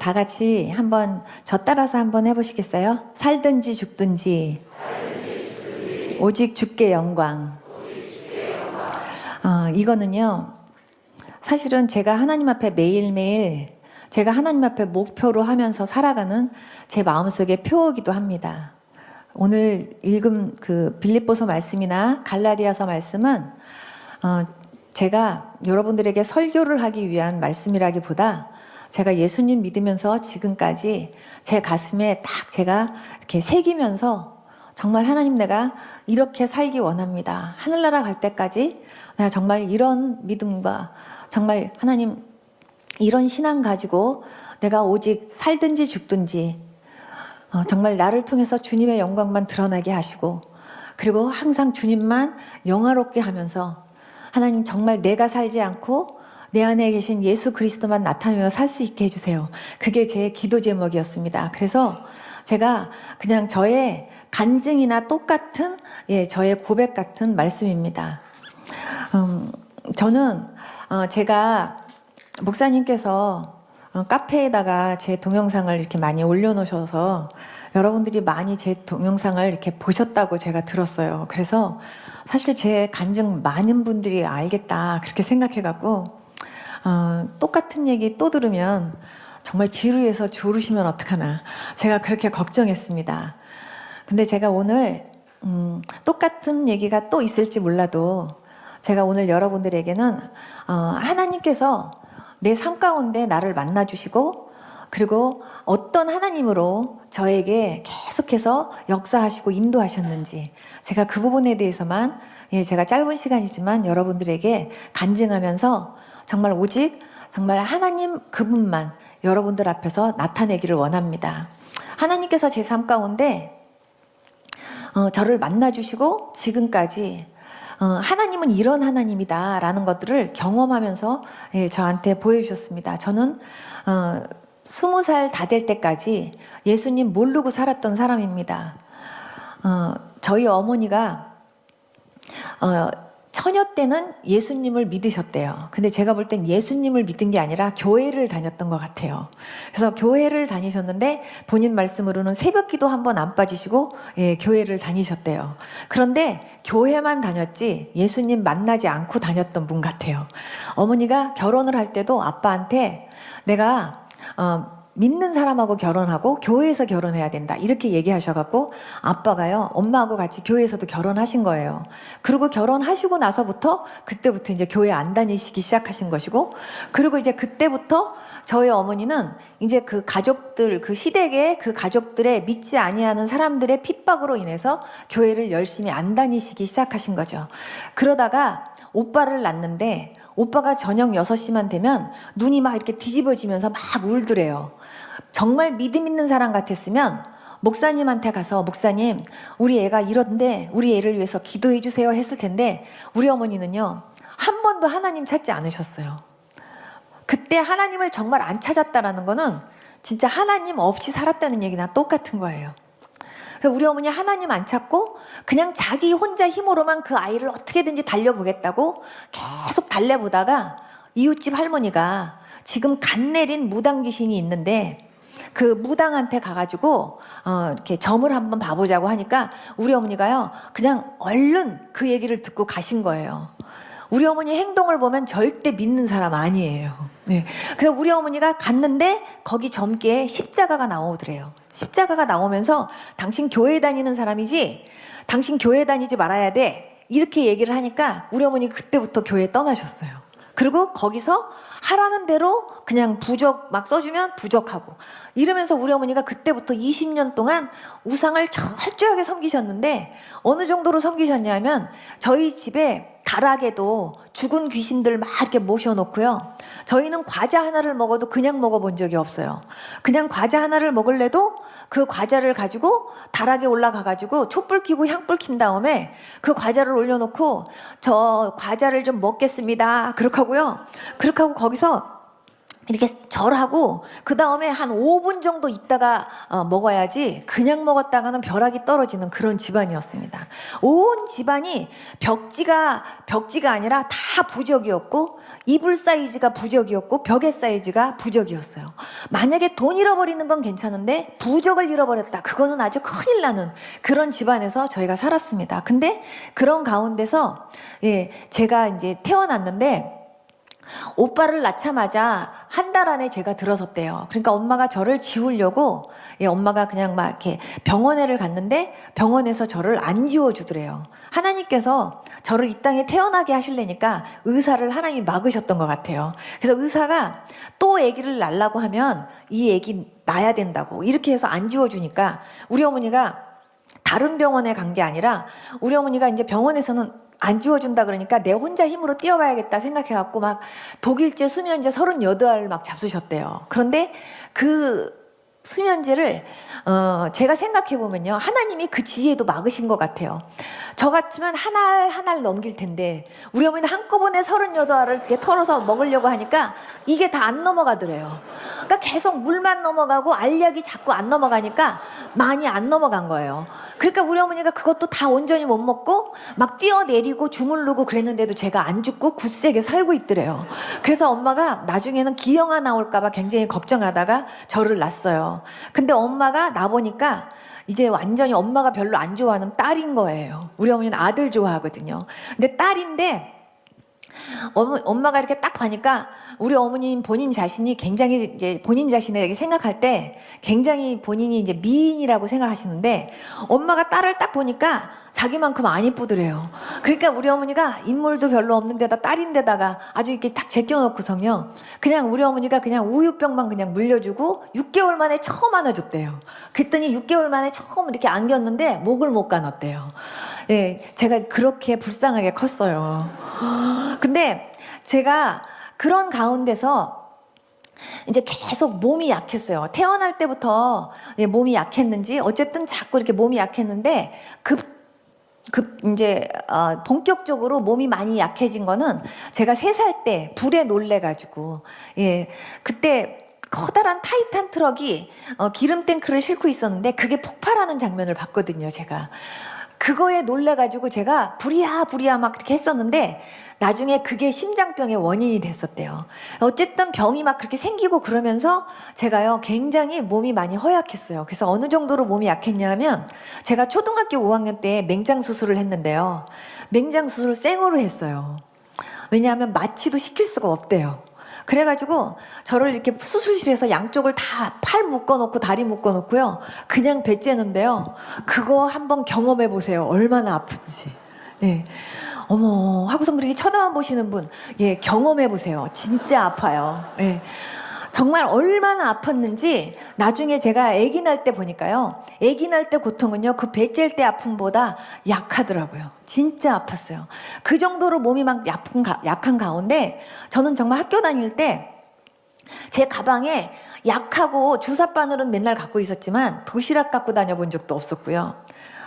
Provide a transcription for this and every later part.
다 같이 한번 저 따라서 한번 해보시겠어요? 살든지 죽든지 오직 주께 영광. 이거는요, 사실은 제가 하나님 앞에 매일매일 제가 하나님 앞에 목표로 하면서 살아가는 제 마음속의 표어기도 합니다. 오늘 읽은 그 빌립보서 말씀이나 갈라디아서 말씀은 제가 여러분들에게 설교를 하기 위한 말씀이라기보다 제가 예수님 믿으면서 지금까지 제 가슴에 딱 제가 이렇게 새기면서 정말 하나님, 내가 이렇게 살기 원합니다. 하늘나라 갈 때까지 내가 정말 이런 믿음과 정말 하나님 이런 신앙 가지고 내가 오직 살든지 죽든지 정말 나를 통해서 주님의 영광만 드러나게 하시고, 그리고 항상 주님만 영화롭게 하면서 하나님 정말 내가 살지 않고 내 안에 계신 예수 그리스도만 나타내며 살 수 있게 해주세요. 그게 제 기도 제목이었습니다. 그래서 제가 그냥 저의 간증이나 똑같은 저의 고백 같은 말씀입니다. 저는 제가 목사님께서 카페에다가 제 동영상을 이렇게 많이 올려놓으셔서 여러분들이 많이 제 동영상을 이렇게 보셨다고 제가 들었어요. 그래서 사실 제 간증 많은 분들이 알겠다 그렇게 생각해갖고 똑같은 얘기 또 들으면 정말 지루해서 졸으시면 어떡하나 제가 그렇게 걱정했습니다. 근데 제가 오늘 똑같은 얘기가 또 있을지 몰라도 제가 오늘 여러분들에게는 하나님께서 내 삶 가운데 나를 만나주시고, 그리고 어떤 하나님으로 저에게 계속해서 역사하시고 인도하셨는지 제가 그 부분에 대해서만 제가 짧은 시간이지만 여러분들에게 간증하면서 정말 오직 정말 하나님 그분만 여러분들 앞에서 나타내기를 원합니다. 하나님께서 제 삶 가운데 저를 만나주시고 지금까지 하나님은 이런 하나님이다 라는 것들을 경험하면서 저한테 보여주셨습니다. 저는 20살 다 될 때까지 예수님 모르고 살았던 사람입니다. 저희 어머니가 처녀 때는 예수님을 믿으셨대요. 근데 제가 볼 땐 예수님을 믿은 게 아니라 교회를 다녔던 것 같아요. 그래서 교회를 다니셨는데 본인 말씀으로는 새벽 기도 한 번 안 빠지시고 교회를 다니셨대요. 그런데 교회만 다녔지 예수님 만나지 않고 다녔던 분 같아요. 어머니가 결혼을 할 때도 아빠한테 내가 믿는 사람하고 결혼하고 교회에서 결혼해야 된다 이렇게 얘기하셔갖고 아빠가요 엄마하고 같이 교회에서도 결혼하신 거예요. 그리고 결혼하시고 나서부터 그때부터 이제 교회 안 다니시기 시작하신 것이고, 그리고 이제 그때부터 저희 어머니는 이제 그 가족들, 그 시댁의 그 가족들의 믿지 아니하는 사람들의 핍박으로 인해서 교회를 열심히 안 다니시기 시작하신 거죠. 그러다가 오빠를 낳는데 오빠가 저녁 6시만 되면 눈이 막 이렇게 뒤집어지면서 막 울더래요. 정말 믿음 있는 사람 같았으면 목사님한테 가서 목사님 우리 애가 이런데 우리 애를 위해서 기도해 주세요 했을 텐데, 우리 어머니는요 한 번도 하나님 찾지 않으셨어요. 그때 하나님을 정말 안 찾았다라는 거는 진짜 하나님 없이 살았다는 얘기나 똑같은 거예요. 그래서 우리 어머니 하나님 안 찾고 그냥 자기 혼자 힘으로만 그 아이를 어떻게든지 달려보겠다고 계속 달려보다가 이웃집 할머니가 지금 간 내린 무당 귀신이 있는데 그 무당한테 가가지고 이렇게 점을 한번 봐보자고 하니까 우리 어머니가요 그냥 얼른 그 얘기를 듣고 가신 거예요. 우리 어머니 행동을 보면 절대 믿는 사람 아니에요. 그래서 우리 어머니가 갔는데 거기 점괘에 십자가가 나오더래요. 십자가가 나오면서 당신 교회 다니는 사람이지, 당신 교회 다니지 말아야 돼 이렇게 얘기를 하니까 우리 어머니 그때부터 교회 떠나셨어요. 그리고 거기서 하라는 대로 그냥 부적 막 써주면 부적하고 이러면서 우리 어머니가 그때부터 20년 동안 우상을 철저하게 섬기셨는데, 어느 정도로 섬기셨냐면 저희 집에 다락에도 죽은 귀신들 막 이렇게 모셔놓고요. 저희는 과자 하나를 먹어도 그냥 먹어본 적이 없어요. 그냥 과자 하나를 먹을래도 그 과자를 가지고 다락에 올라가가지고 촛불 켜고 향불 킨 다음에 그 과자를 올려놓고 저 과자를 좀 먹겠습니다 그렇게 하고요. 그렇게 하고 거기서 이렇게 절하고 그 다음에 한 5분 정도 있다가 먹어야지 그냥 먹었다가는 벼락이 떨어지는 그런 집안이었습니다. 온 집안이 벽지가 아니라 다 부적이었고 이불 사이즈가 부적이었고 벽의 사이즈가 부적이었어요. 만약에 돈 잃어버리는 건 괜찮은데 부적을 잃어버렸다, 그거는 아주 큰일 나는 그런 집안에서 저희가 살았습니다. 근데 그런 가운데서 제가 이제 태어났는데 오빠를 낳자마자 한 달 안에 제가 들어섰대요. 그러니까 엄마가 저를 지우려고 엄마가 그냥 막 이렇게 병원에를 갔는데 병원에서 저를 안 지워주더래요. 하나님께서 저를 이 땅에 태어나게 하시려니까 의사를 하나님이 막으셨던 것 같아요. 그래서 의사가 또 아기를 낳으려고 하면 이 아기 낳아야 된다고 이렇게 해서 안 지워주니까 우리 어머니가 다른 병원에 간 게 아니라 우리 어머니가 이제 병원에서는 안 지워준다 그러니까 내 혼자 힘으로 뛰어봐야겠다 생각해갖고 막 독일제 수면제 38알 막 잡수셨대요. 그런데 그 수면제를 제가 생각해보면요, 하나님이 그 지혜도 막으신 것 같아요. 저 같으면 한 알 한 알 넘길 텐데 우리 어머니는 한꺼번에 38알을 이렇게 털어서 먹으려고 하니까 이게 다 안 넘어가더래요. 그러니까 계속 물만 넘어가고 알약이 자꾸 안 넘어가니까 많이 안 넘어간 거예요. 그러니까 우리 어머니가 그것도 다 온전히 못 먹고 막 뛰어내리고 주물르고 그랬는데도 제가 안 죽고 굳세게 살고 있더래요. 그래서 엄마가 나중에는 기형아 나올까봐 굉장히 걱정하다가 저를 낳았어요. 근데 엄마가 나보니까 이제 완전히 엄마가 별로 안 좋아하는 딸인 거예요. 우리 어머니는 아들 좋아하거든요. 근데 딸인데 엄마가 이렇게 딱 봐니까 우리 어머님 본인 자신이 굉장히 이제 본인 자신에게 생각할 때 굉장히 본인이 이제 미인이라고 생각하시는데 엄마가 딸을 딱 보니까 자기만큼 안 이쁘더래요. 그러니까 우리 어머니가 인물도 별로 없는 데다 딸인데다가 아주 이렇게 딱 제껴놓고서요, 그냥 우리 어머니가 그냥 우유병만 그냥 물려주고 6개월 만에 처음 안아줬대요. 그랬더니 6개월 만에 처음 이렇게 안겼는데 목을 못 가눴대요. 제가 그렇게 불쌍하게 컸어요. 근데 제가 그런 가운데서 이제 계속 몸이 약했어요. 태어날 때부터 몸이 약했는지 어쨌든 자꾸 이렇게 몸이 약했는데 이제 본격적으로 몸이 많이 약해진 거는 제가 3살 때 불에 놀래가지고 그때 커다란 타이탄 트럭이 기름 탱크를 싣고 있었는데 그게 폭발하는 장면을 봤거든요. 제가 그거에 놀래가지고 제가 부리야 막 그렇게 했었는데 나중에 그게 심장병의 원인이 됐었대요. 어쨌든 병이 막 그렇게 생기고 그러면서 제가요 굉장히 몸이 많이 허약했어요. 그래서 어느 정도로 몸이 약했냐면 제가 초등학교 5학년 때 맹장 수술을 했는데요, 맹장 수술을 생으로 했어요. 왜냐하면 마취도 시킬 수가 없대요. 그래가지고 저를 이렇게 수술실에서 양쪽을 다 팔 묶어놓고 다리 묶어놓고요 그냥 배 째는데요, 그거 한번 경험해 보세요. 얼마나 아픈지. 어머 하고선 그렇게 쳐다만 보시는 분, 경험해 보세요. 진짜 아파요. 정말 얼마나 아팠는지 나중에 제가 아기 날 때 보니까요, 아기 날 때 고통은요 그 배 찔 때 아픔보다 약하더라고요. 진짜 아팠어요. 그 정도로 몸이 막 약한 가운데 저는 정말 학교 다닐 때 제 가방에 약하고 주사바늘은 맨날 갖고 있었지만 도시락 갖고 다녀본 적도 없었고요.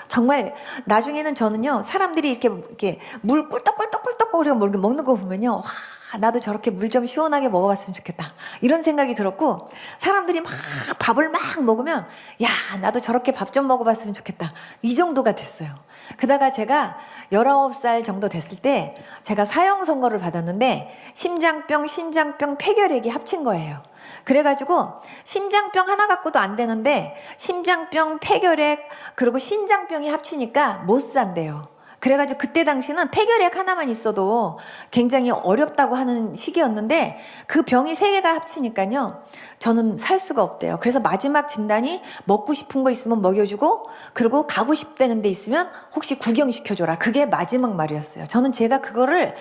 정말 나중에는 저는요 사람들이 이렇게 물 꿀떡꿀떡꿀떡거리고 먹는 거 보면요, 와, 나도 저렇게 물 좀 시원하게 먹어봤으면 좋겠다 이런 생각이 들었고, 사람들이 막 밥을 막 먹으면 야 나도 저렇게 밥 좀 먹어봤으면 좋겠다 이 정도가 됐어요. 그러다가 제가 19살 정도 됐을 때 제가 사형 선고를 받았는데 심장병, 신장병, 폐결핵이 합친 거예요. 그래가지고 심장병 하나 갖고도 안 되는데 심장병, 폐결핵 그리고 신장병이 합치니까 못 산대요. 그래가지고 그때 당시는 폐결핵 하나만 있어도 굉장히 어렵다고 하는 시기였는데 그 병이 3개가 합치니까요 저는 살 수가 없대요. 그래서 마지막 진단이 먹고 싶은 거 있으면 먹여주고 그리고 가고 싶다는 데 있으면 혹시 구경시켜줘라, 그게 마지막 말이었어요. 저는 제가 그거를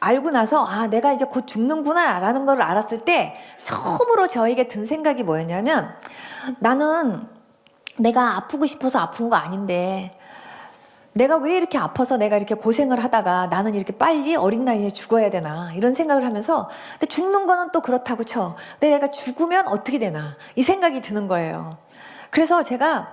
알고 나서 내가 이제 곧 죽는구나 라는 걸 알았을 때 처음으로 저에게 든 생각이 뭐였냐면, 나는 내가 아프고 싶어서 아픈 거 아닌데 내가 왜 이렇게 아파서 내가 이렇게 고생을 하다가 나는 이렇게 빨리 어린 나이에 죽어야 되나 이런 생각을 하면서, 근데 죽는 거는 또 그렇다고 쳐. 근데 내가 죽으면 어떻게 되나 이 생각이 드는 거예요. 그래서 제가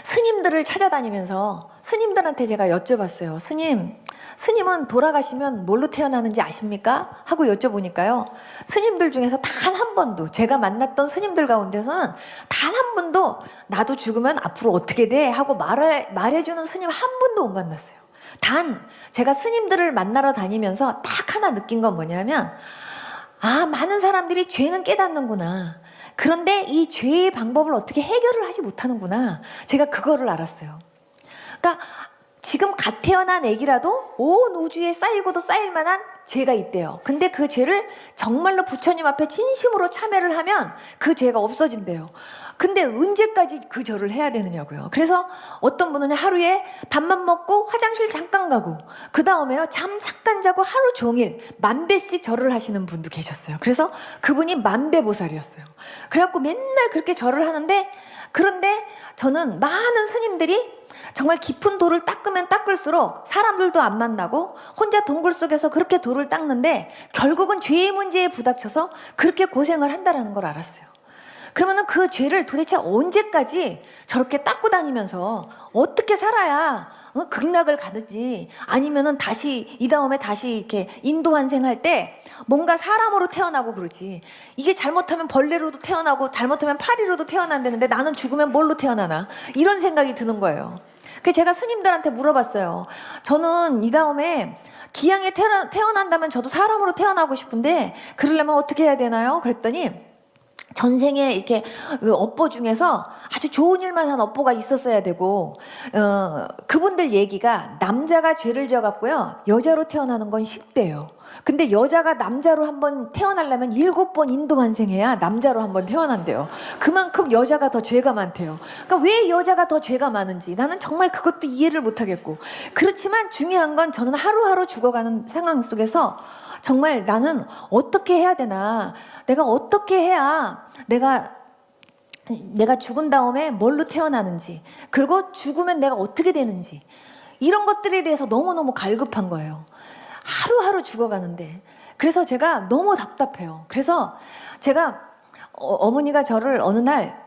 스님들을 찾아다니면서 스님들한테 제가 여쭤봤어요. 스님, 스님은 돌아가시면 뭘로 태어나는지 아십니까? 하고 여쭤보니까요. 스님들 중에서 단 한 번도, 제가 만났던 스님들 가운데서는 단 한 번도 나도 죽으면 앞으로 어떻게 돼? 하고 말해주는 스님 한 분도 못 만났어요. 단 제가 스님들을 만나러 다니면서 딱 하나 느낀 건 뭐냐면, 아, 많은 사람들이 죄는 깨닫는구나. 그런데 이 죄의 방법을 어떻게 해결을 하지 못하는구나. 제가 그거를 알았어요. 그러니까 지금 갓 태어난 애기라도 온 우주에 쌓이고도 쌓일 만한 죄가 있대요. 근데 그 죄를 정말로 부처님 앞에 진심으로 참회를 하면 그 죄가 없어진대요. 근데 언제까지 그 절을 해야 되느냐고요. 그래서 어떤 분은 하루에 밥만 먹고 화장실 잠깐 가고 그 다음에요 잠 잠깐 자고 하루 종일 10,000배씩 절을 하시는 분도 계셨어요. 그래서 그분이 만배보살이었어요. 그래갖고 맨날 그렇게 절을 하는데, 그런데 저는 많은 스님들이 정말 깊은 돌을 닦으면 닦을수록 사람들도 안 만나고 혼자 동굴 속에서 그렇게 돌을 닦는데 결국은 죄의 문제에 부닥쳐서 그렇게 고생을 한다는 걸 알았어요. 그러면은 그 죄를 도대체 언제까지 저렇게 닦고 다니면서 어떻게 살아야 극락을 가든지, 아니면은 다시 이 다음에 다시 이렇게 인도환생할 때 뭔가 사람으로 태어나고 그러지. 이게 잘못하면 벌레로도 태어나고 잘못하면 파리로도 태어난다는데 나는 죽으면 뭘로 태어나나, 이런 생각이 드는 거예요. 그래서 제가 스님들한테 물어봤어요. 저는 이 다음에 기양에 태어난다면 저도 사람으로 태어나고 싶은데 그러려면 어떻게 해야 되나요? 그랬더니 전생에 이렇게 업보 중에서 아주 좋은 일만 한 업보가 있었어야 되고, 그분들 얘기가 남자가 죄를 져갖고요 여자로 태어나는 건 쉽대요. 근데 여자가 남자로 한번 태어나려면 7번 인도환생해야 남자로 한번 태어난대요. 그만큼 여자가 더 죄가 많대요. 그러니까 왜 여자가 더 죄가 많은지 나는 정말 그것도 이해를 못하겠고, 그렇지만 중요한 건 저는 하루하루 죽어가는 상황 속에서 정말 나는 어떻게 해야 되나, 내가 어떻게 해야 내가 죽은 다음에 뭘로 태어나는지, 그리고 죽으면 내가 어떻게 되는지, 이런 것들에 대해서 너무너무 갈급한 거예요. 하루하루 죽어가는데. 그래서 제가 너무 답답해요. 그래서 제가 어머니가 저를 어느 날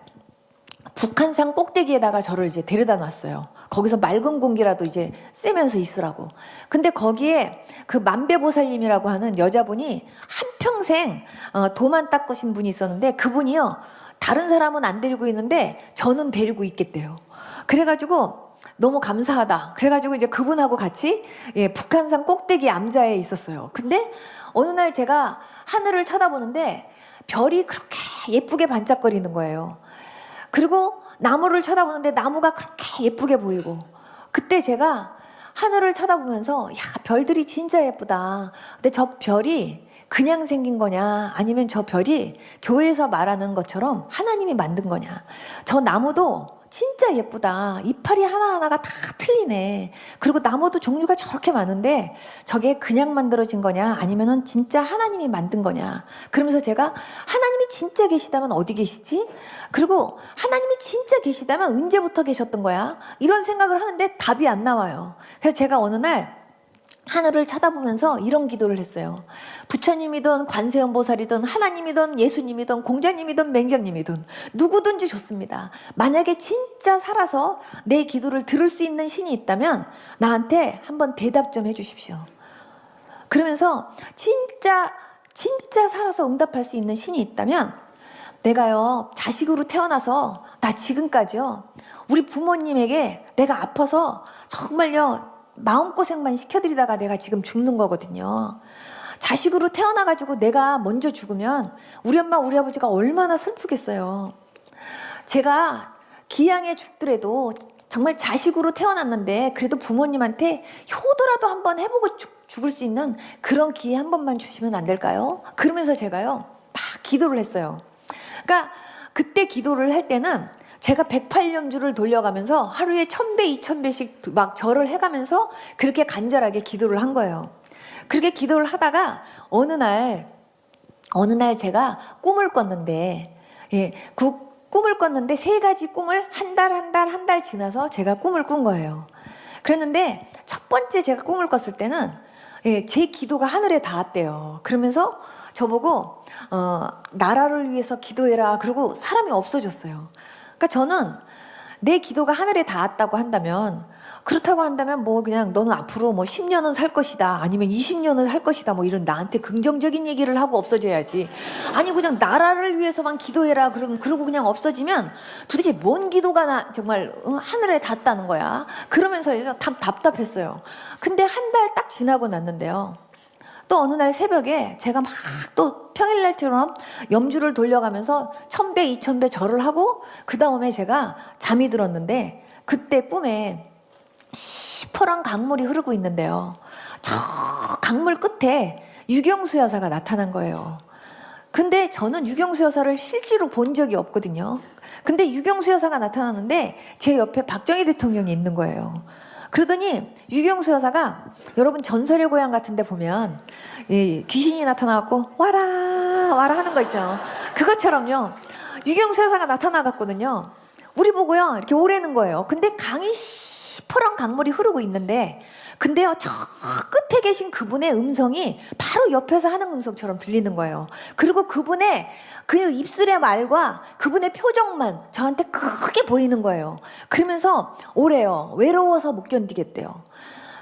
북한산 꼭대기에다가 저를 이제 데려다 놨어요. 거기서 맑은 공기라도 이제 쐬면서 있으라고. 근데 거기에 그 만배보살님이라고 하는 여자분이 한평생 도만 닦으신 분이 있었는데, 그분이요 다른 사람은 안 데리고 있는데 저는 데리고 있겠대요. 그래가지고 너무 감사하다. 그래가지고 이제 그분하고 같이 북한산 꼭대기 암자에 있었어요. 근데 어느 날 제가 하늘을 쳐다보는데 별이 그렇게 예쁘게 반짝거리는 거예요. 그리고 나무를 쳐다보는데 나무가 그렇게 예쁘게 보이고, 그때 제가 하늘을 쳐다보면서 야, 별들이 진짜 예쁘다. 근데 저 별이 그냥 생긴 거냐, 아니면 저 별이 교회에서 말하는 것처럼 하나님이 만든 거냐. 저 나무도 진짜 예쁘다. 이파리 하나하나가 다 틀리네. 그리고 나무도 종류가 저렇게 많은데 저게 그냥 만들어진 거냐, 아니면은 진짜 하나님이 만든 거냐. 그러면서 제가 하나님이 진짜 계시다면 어디 계시지? 그리고 하나님이 진짜 계시다면 언제부터 계셨던 거야? 이런 생각을 하는데 답이 안 나와요. 그래서 제가 어느 날 하늘을 쳐다보면서 이런 기도를 했어요. 부처님이든 관세음보살이든 하나님이든 예수님이든 공자님이든 맹자님이든 누구든지 좋습니다. 만약에 진짜 살아서 내 기도를 들을 수 있는 신이 있다면 나한테 한번 대답 좀 해주십시오. 그러면서 진짜 살아서 응답할 수 있는 신이 있다면, 내가요 자식으로 태어나서 나 지금까지요 우리 부모님에게 내가 아파서 정말요 마음고생만 시켜드리다가 내가 지금 죽는 거거든요. 자식으로 태어나가지고 내가 먼저 죽으면 우리 엄마 우리 아버지가 얼마나 슬프겠어요. 제가 기양에 죽더라도 정말 자식으로 태어났는데 그래도 부모님한테 효도라도 한번 해보고 죽을 수 있는 그런 기회 한 번만 주시면 안 될까요? 그러면서 제가요 막 기도를 했어요. 그러니까 그때 기도를 할 때는 제가 108년주를 돌려가면서 하루에 1000배, 2000배씩 막 절을 해가면서 그렇게 간절하게 기도를 한 거예요. 그렇게 기도를 하다가 어느 날 제가 꿈을 꿨는데, 그 꿈을 꿨는데 3가지 꿈을 한 달 지나서 제가 꿈을 꾼 거예요. 그랬는데 첫 번째 제가 꿈을 꿨을 때는 제 기도가 하늘에 닿았대요. 그러면서 저보고 나라를 위해서 기도해라. 그리고 사람이 없어졌어요. 그러니까 저는 내 기도가 하늘에 닿았다고 한다면, 그렇다고 한다면 뭐 그냥 너는 앞으로 뭐 10년은 살 것이다, 아니면 20년은 살 것이다, 뭐 이런 나한테 긍정적인 얘기를 하고 없어져야지. 아니 그냥 나라를 위해서만 기도해라 그러고 그냥 없어지면 도대체 뭔 기도가 나 정말 하늘에 닿았다는 거야. 그러면서 답답했어요. 근데 한 달 딱 지나고 났는데요, 또 어느 날 새벽에 제가 막 또 평일날처럼 염주를 돌려가면서 1000배 2000배 절을 하고 그 다음에 제가 잠이 들었는데, 그때 꿈에 시퍼런 강물이 흐르고 있는데요, 저 강물 끝에 유경수 여사가 나타난 거예요. 근데 저는 유경수 여사를 실제로 본 적이 없거든요. 근데 유경수 여사가 나타나는데 제 옆에 박정희 대통령이 있는 거예요. 그러더니 유경수 여사가, 여러분 전설의 고향 같은 데 보면 귀신이 나타나갖고 와라 와라 하는 거 있죠. 그것처럼요, 유경수 여사가 나타나갔거든요. 우리 보고요 이렇게 오래는 거예요. 근데 강이 시퍼런 강물이 흐르고 있는데, 근데요 저 끝에 계신 그분의 음성이 바로 옆에서 하는 음성처럼 들리는 거예요. 그리고 그분의 그 입술의 말과 그분의 표정만 저한테 크게 보이는 거예요. 그러면서 오래요, 외로워서 못 견디겠대요.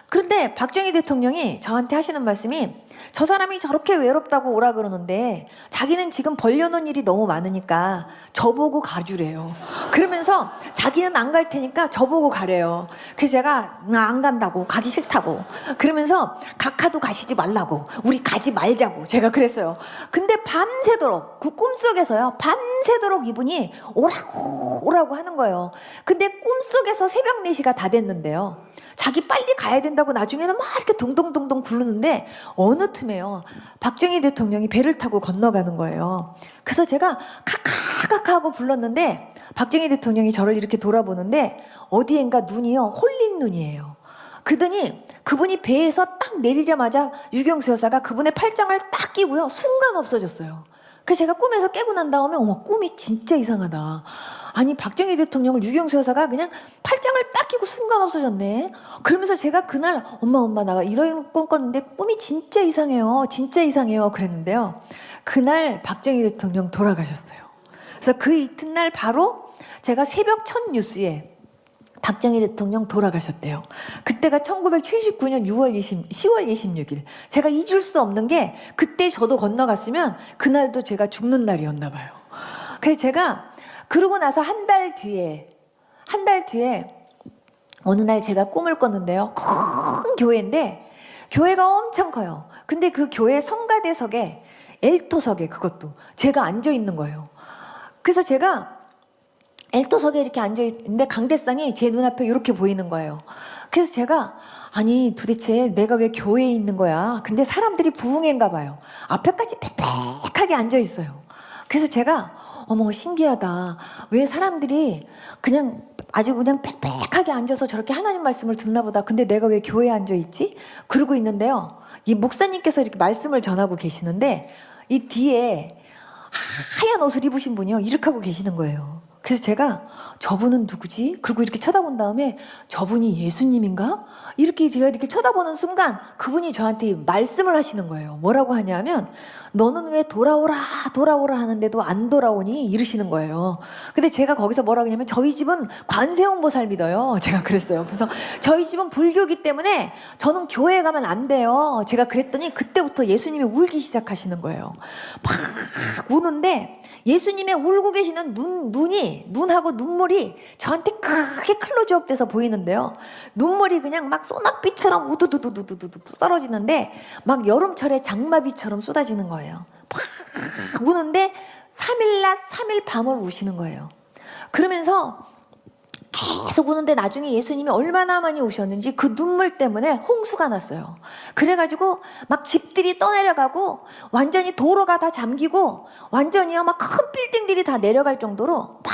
그런데 박정희 대통령이 저한테 하시는 말씀이, 저 사람이 저렇게 외롭다고 오라 그러는데 자기는 지금 벌려놓은 일이 너무 많으니까 저보고 가주래요. 그러면서 자기는 안 갈 테니까 저보고 가래요. 그래서 제가 나 안 간다고, 가기 싫다고, 그러면서 각하도 가시지 말라고, 우리 가지 말자고 제가 그랬어요. 근데 밤새도록 그 꿈속에서요, 밤새도록 이분이 오라고 하는 거예요. 근데 꿈속에서 새벽 4시가 다 됐는데요, 자기 빨리 가야 된다고 나중에는 막 이렇게 동동동동 부르는데 어느 틈에요 박정희 대통령이 배를 타고 건너가는 거예요. 그래서 제가 카카카카 하고 불렀는데 박정희 대통령이 저를 이렇게 돌아보는데 어디엔가 눈이요 홀린 눈이에요. 그러더니 그분이 배에서 딱 내리자마자 유경수 여사가 그분의 팔짱을 딱 끼고요 순간 없어졌어요. 그래서 제가 꿈에서 깨고 난 다음에 어머, 꿈이 진짜 이상하다. 아니 박정희 대통령을 유경수 여사가 그냥 팔짱을 딱 끼고 순간 없어졌네. 그러면서 제가 그날 엄마 나 이런 꿈 꿨는데 꿈이 진짜 이상해요, 진짜 이상해요 그랬는데요, 그날 박정희 대통령 돌아가셨어요. 그래서 그 이튿날 바로 제가 새벽 첫 뉴스에 박정희 대통령 돌아가셨대요. 그때가 1979년 10월 26일. 제가 잊을 수 없는 게, 그때 저도 건너갔으면 그날도 제가 죽는 날이었나 봐요. 그래서 제가 그러고 나서 한 달 뒤에 어느 날 제가 꿈을 꿨는데요, 큰 교회인데 교회가 엄청 커요. 근데 그 교회 성가대석에, 엘토석에, 그것도 제가 앉아 있는 거예요. 그래서 제가 엘토석에 이렇게 앉아있는데 강대상이 제 눈앞에 이렇게 보이는 거예요. 그래서 제가, 아니 도대체 내가 왜 교회에 있는 거야? 근데 사람들이 부흥회인가 봐요. 앞에까지 빽빽하게 앉아있어요. 그래서 제가 어머 신기하다, 왜 사람들이 그냥 아주 그냥 빽빽하게 앉아서 저렇게 하나님 말씀을 듣나 보다. 근데 내가 왜 교회에 앉아있지? 그러고 있는데요, 이 목사님께서 이렇게 말씀을 전하고 계시는데 이 뒤에 하얀 옷을 입으신 분이요 이렇게 하고 계시는 거예요. 그래서 제가 저분은 누구지? 그리고 이렇게 쳐다본 다음에 저분이 예수님인가? 이렇게 제가 이렇게 쳐다보는 순간 그분이 저한테 말씀을 하시는 거예요. 뭐라고 하냐면, 너는 왜 돌아오라 하는데도 안 돌아오니? 이러시는 거예요. 근데 제가 거기서 뭐라고 하냐면, 저희 집은 관세음보살 믿어요. 제가 그랬어요. 그래서 저희 집은 불교기 때문에 저는 교회에 가면 안 돼요. 제가 그랬더니 그때부터 예수님이 울기 시작하시는 거예요. 막 우는데 예수님의 울고 계시는 눈하고 눈물이 저한테 크게 클로즈업 돼서 보이는데요, 눈물이 그냥 막 소낙비처럼 우두두두두두두 떨어지는데 막 여름철에 장마비처럼 쏟아지는 거예요. 막 우는데 3일 낮 3일 밤을 우시는 거예요. 그러면서 계속 우는데 나중에 예수님이 얼마나 많이 우셨는지 그 눈물 때문에 홍수가 났어요. 그래가지고 막 집들이 떠내려가고 완전히 도로가 다 잠기고 완전히요 막 큰 빌딩들이 다 내려갈 정도로 막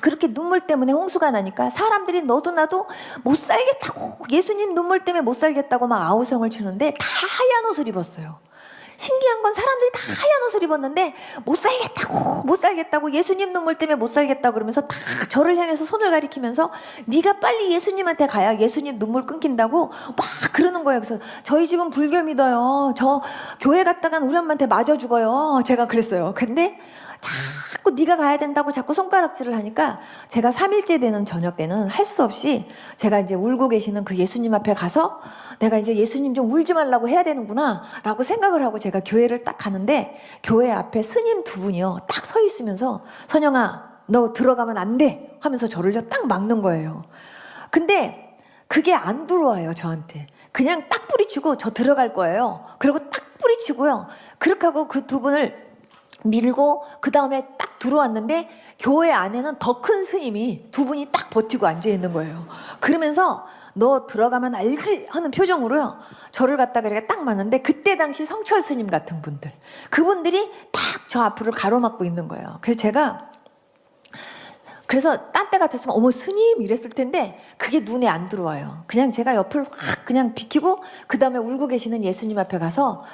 그렇게 눈물 때문에 홍수가 나니까 사람들이 너도 나도 못 살겠다고, 예수님 눈물 때문에 못 살겠다고 막 아우성을 치는데 다 하얀 옷을 입었어요. 신기한 건 사람들이 다 하얀 옷을 입었는데 못 살겠다고 예수님 눈물 때문에 못 살겠다고 그러면서 다 저를 향해서 손을 가리키면서 네가 빨리 예수님한테 가야 예수님 눈물 끊긴다고 막 그러는 거예요. 그래서 저희 집은 불교 믿어요. 저 교회 갔다간 우리 엄마한테 맞아 죽어요. 제가 그랬어요. 근데 자꾸 네가 가야 된다고 자꾸 손가락질을 하니까 제가 3일째 되는 저녁 때는 할 수 없이 제가 이제 울고 계시는 그 예수님 앞에 가서 내가 이제 예수님 좀 울지 말라고 해야 되는구나 라고 생각을 하고 제가 교회를 딱 가는데, 교회 앞에 스님 두 분이요 딱 서 있으면서 선영아 너 들어가면 안 돼 하면서 저를 딱 막는 거예요. 근데 그게 안 들어와요 저한테. 그냥 딱 뿌리치고 저 들어갈 거예요. 그리고 딱 뿌리치고요. 그렇게 하고 그 두 분을 밀고 그 다음에 딱 들어왔는데 교회 안에는 더 큰 스님이 두 분이 딱 버티고 앉아 있는 거예요. 그러면서 너 들어가면 알지 하는 표정으로요 저를 갖다가 이렇게 딱 맞는데, 그때 당시 성철 스님 같은 분들, 그분들이 딱 저 앞을 가로막고 있는 거예요. 그래서 딴 때 같았으면 어머 스님 이랬을 텐데 그게 눈에 안 들어와요. 그냥 제가 옆을 확 그냥 비키고 그 다음에 울고 계시는 예수님 앞에 가서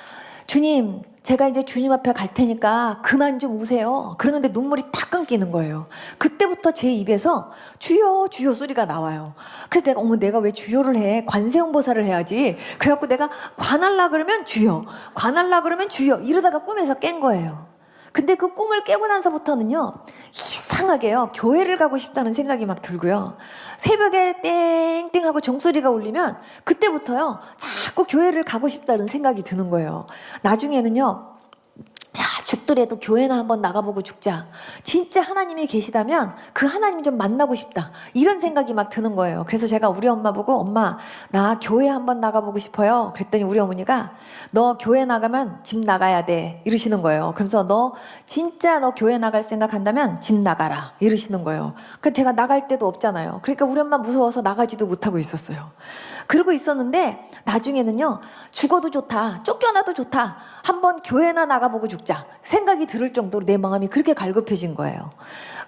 주님 제가 이제 주님 앞에 갈 테니까 그만 좀 우세요. 그러는데 눈물이 딱 끊기는 거예요. 그때부터 제 입에서 주여 주여 소리가 나와요. 그래서 내가 어머 내가 왜 주여를 해, 관세음보살을 해야지. 그래갖고 내가 관할라 그러면 주여, 관할라 그러면 주여 이러다가 꿈에서 깬 거예요. 근데 그 꿈을 깨고 나서부터는요 이상하게요 교회를 가고 싶다는 생각이 막 들고요, 새벽에 땡땡 하고 종소리가 울리면 그때부터요 자꾸 교회를 가고 싶다는 생각이 드는 거예요. 나중에는요 야 죽더라도 교회나 한번 나가보고 죽자, 진짜 하나님이 계시다면 그 하나님 좀 만나고 싶다 이런 생각이 막 드는 거예요. 그래서 제가 우리 엄마 보고 엄마 나 교회 한번 나가보고 싶어요 그랬더니 우리 어머니가 너 교회 나가면 집 나가야 돼 이러시는 거예요. 그래서 너 진짜 너 교회 나갈 생각한다면 집 나가라 이러시는 거예요. 그 제가 나갈 데도 없잖아요. 그러니까 우리 엄마 무서워서 나가지도 못하고 있었어요. 그러고 있었는데 나중에는요 죽어도 좋다, 쫓겨나도 좋다, 한번 교회나 나가보고 죽자 생각이 들을 정도로 내 마음이 그렇게 갈급해진 거예요.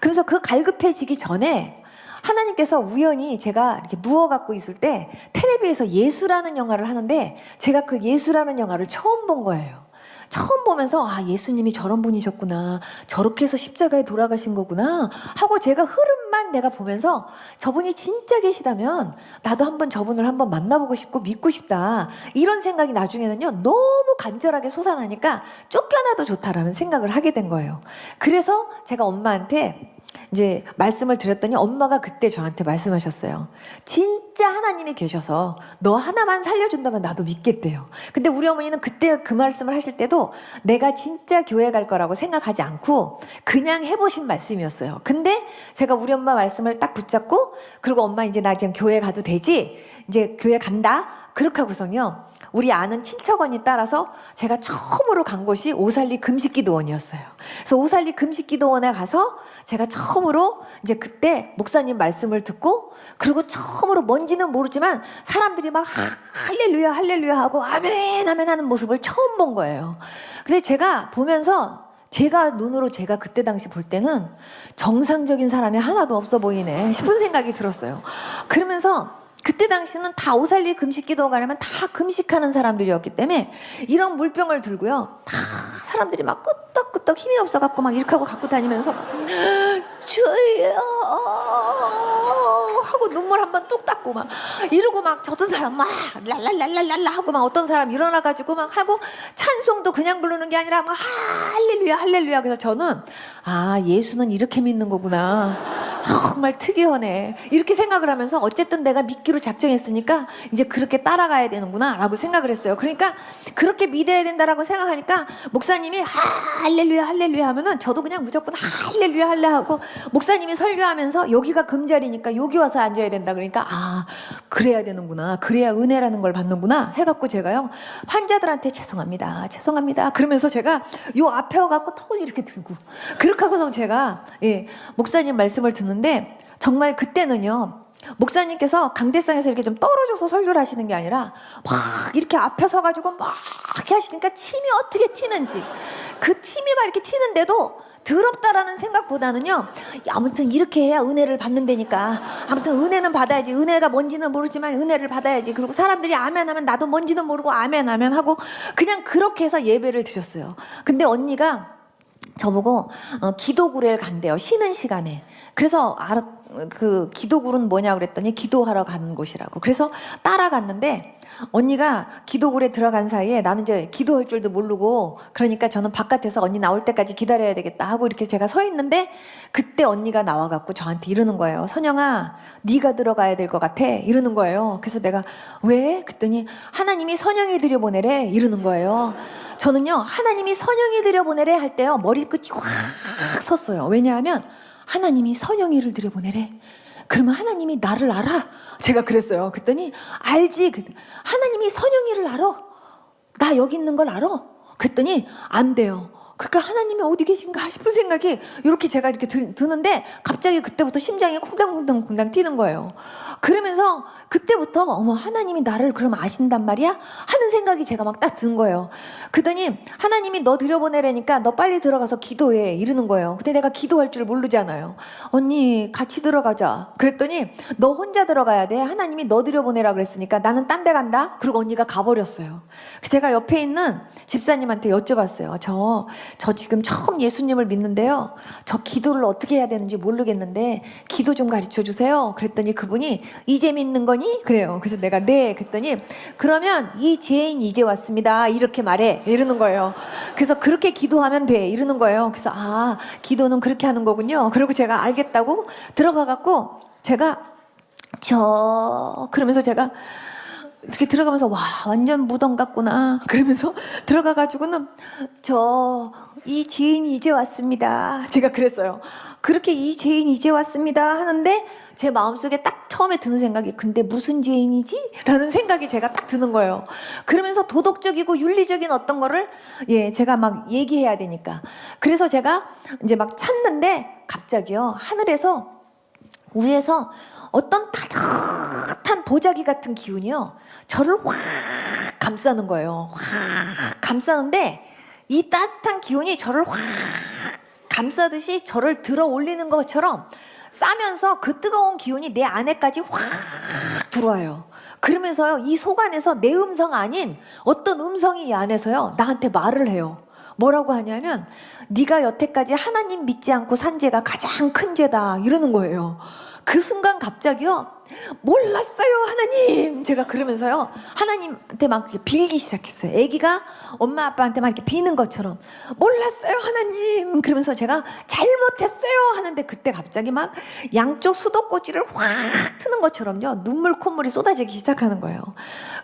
그래서 그 갈급해지기 전에 하나님께서 우연히 제가 이렇게 누워갖고 있을 때 텔레비에서 예수라는 영화를 하는데 제가 그 예수라는 영화를 처음 본 거예요. 처음 보면서 아 예수님이 저런 분이셨구나, 저렇게 해서 십자가에 돌아가신 거구나 하고 제가 흐름만 내가 보면서 저분이 진짜 계시다면 나도 한번 저분을 한번 만나보고 싶고 믿고 싶다 이런 생각이 나중에는요 너무 간절하게 솟아나니까 쫓겨나도 좋다라는 생각을 하게 된 거예요. 그래서 제가 엄마한테 이제 말씀을 드렸더니 엄마가 그때 저한테 말씀하셨어요. 진짜 하나님이 계셔서 너 하나만 살려준다면 나도 믿겠대요. 근데 우리 어머니는 그때 그 말씀을 하실 때도 내가 진짜 교회 갈 거라고 생각하지 않고 그냥 해보신 말씀이었어요. 근데 제가 우리 엄마 말씀을 딱 붙잡고 그리고 엄마 이제 나 지금 교회 가도 되지? 이제 교회 간다? 그렇게 하고서요 우리 아는 친척언니 따라서 제가 처음으로 간 곳이 오살리 금식기도원이었어요. 그래서 오살리 금식기도원에 가서 제가 처음으로 이제 그때 목사님 말씀을 듣고 그리고 처음으로 뭔지는 모르지만 사람들이 막 할렐루야 할렐루야 하고 아멘 아멘 하는 모습을 처음 본 거예요. 근데 제가 보면서 제가 눈으로 제가 그때 당시 볼 때는 정상적인 사람이 하나도 없어 보이네 싶은 생각이 들었어요. 그러면서 그때 당시는 다 오살리 금식기도 가려면 다 금식하는 사람들이었기 때문에 이런 물병을 들고요 다 사람들이 막 끄떡끄떡 힘이 없어갖고 막 이렇게 하고 갖고 다니면서 주여 하고 눈물 한번 뚝 닦고 막 이러고 막 어떤 사람 막 랄랄랄랄랄라 하고 막 어떤 사람 일어나가지고 막 하고 찬송도 그냥 부르는 게 아니라 막 할렐루야 할렐루야. 그래서 저는 아 예수는 이렇게 믿는 거구나, 정말 특이하네 이렇게 생각을 하면서 어쨌든 내가 믿기로 작정했으니까 이제 그렇게 따라가야 되는구나 라고 생각을 했어요. 그러니까 그렇게 믿어야 된다라고 생각하니까 목사님이 할렐루야 할렐루야 하면은 저도 그냥 무조건 할렐루야 할렐루야 하고, 목사님이 설교하면서 여기가 금자리니까 여기 와서 앉아야 된다 그러니까 아 그래야 되는구나, 그래야 은혜라는 걸 받는구나 해갖고 제가요 환자들한테 죄송합니다 죄송합니다 그러면서 제가 요 앞에 와갖고 턱을 이렇게 들고 그렇게 하고서 제가 목사님 말씀을 듣는데 정말 그때는요 목사님께서 강대상에서 이렇게 좀 떨어져서 설교를 하시는 게 아니라 막 이렇게 앞에 서가지고 막 이렇게 하시니까 침이 어떻게 튀는지, 그 침이 막 이렇게 튀는데도 더럽다라는 생각보다는요 아무튼 이렇게 해야 은혜를 받는다니까, 아무튼 은혜는 받아야지, 은혜가 뭔지는 모르지만 은혜를 받아야지, 그리고 사람들이 아멘 하면 나도 뭔지는 모르고 아멘 아멘 하고 그냥 그렇게 해서 예배를 드렸어요. 근데 언니가 저보고 기도구례를 간대요 쉬는 시간에. 그래서 그 기도굴은 뭐냐 그랬더니 기도하러 가는 곳이라고. 그래서 따라갔는데 언니가 기도굴에 들어간 사이에 나는 이제 기도할 줄도 모르고, 그러니까 저는 바깥에서 언니 나올 때까지 기다려야 되겠다 하고 이렇게 제가 서 있는데 그때 언니가 나와갖고 저한테 이러는 거예요. 선영아, 네가 들어가야 될 것 같아 이러는 거예요. 그래서 내가 왜? 그랬더니 하나님이 선영이 들여보내래 이러는 거예요. 저는요, 하나님이 선영이 들여보내래 할 때요 머리끝이 확 섰어요. 왜냐하면 하나님이 선영이를 들여보내래. 그러면 하나님이 나를 알아? 제가 그랬어요. 그랬더니 알지. 하나님이 선영이를 알아? 나 여기 있는 걸 알아? 그랬더니 안 돼요. 그러니까 하나님이 어디 계신가 싶은 생각이 이렇게 제가 이렇게 드는데 갑자기 그때부터 심장이 쿵당쿵당 뛰는 거예요. 그러면서 그때부터 어머, 하나님이 나를 그럼 아신단 말이야? 하는 생각이 제가 막 딱 든 거예요. 그러더니 하나님이 너 들여보내라니까 너 빨리 들어가서 기도해 이러는 거예요. 근데 내가 기도할 줄 모르잖아요. 언니 같이 들어가자. 그랬더니 너 혼자 들어가야 돼. 하나님이 너 들여보내라 그랬으니까 나는 딴 데 간다. 그리고 언니가 가버렸어요. 제가 옆에 있는 집사님한테 여쭤봤어요. 저 지금 처음 예수님을 믿는데요. 저 기도를 어떻게 해야 되는지 모르겠는데 기도 좀 가르쳐 주세요. 그랬더니 그분이 이제 믿는 거니? 그래요. 그래서 내가 네. 그랬더니 그러면 이 죄인 이제 왔습니다. 이렇게 말해. 이러는 거예요. 그래서 그렇게 기도하면 돼. 이러는 거예요. 그래서 아, 기도는 그렇게 하는 거군요. 그리고 제가 알겠다고 들어가갖고 제가 그러면서 제가 이렇게 들어가면서 와, 완전 무덤 같구나 그러면서 들어가가지고는 이 죄인이 이제 왔습니다. 제가 그랬어요. 그렇게 이 죄인이 이제 왔습니다 하는데 제 마음속에 딱 처음에 드는 생각이 근데 무슨 죄인이지? 라는 생각이 제가 딱 드는 거예요. 그러면서 도덕적이고 윤리적인 어떤 거를 제가 막 얘기해야 되니까. 그래서 제가 이제 막 찾는데 갑자기요, 하늘에서 위에서 어떤 따뜻한 보자기 같은 기운이요 저를 확 감싸는 거예요. 확 감싸는데 이 따뜻한 기운이 저를 확 감싸듯이 저를 들어 올리는 것처럼 싸면서 그 뜨거운 기운이 내 안에까지 확 들어와요. 그러면서요 이 속 안에서 내 음성 아닌 어떤 음성이 이 안에서요 나한테 말을 해요. 뭐라고 하냐면 네가 여태까지 하나님 믿지 않고 산 죄가 가장 큰 죄다 이러는 거예요. 그 순간 갑자기요 몰랐어요 하나님. 제가 그러면서요 하나님한테 막 빌기 시작했어요. 애기가 엄마 아빠한테 막 이렇게 비는 것처럼 몰랐어요 하나님. 그러면서 제가 잘못했어요 하는데 그때 갑자기 막 양쪽 수도꼭지를 확 트는 것처럼요 눈물 콧물이 쏟아지기 시작하는 거예요.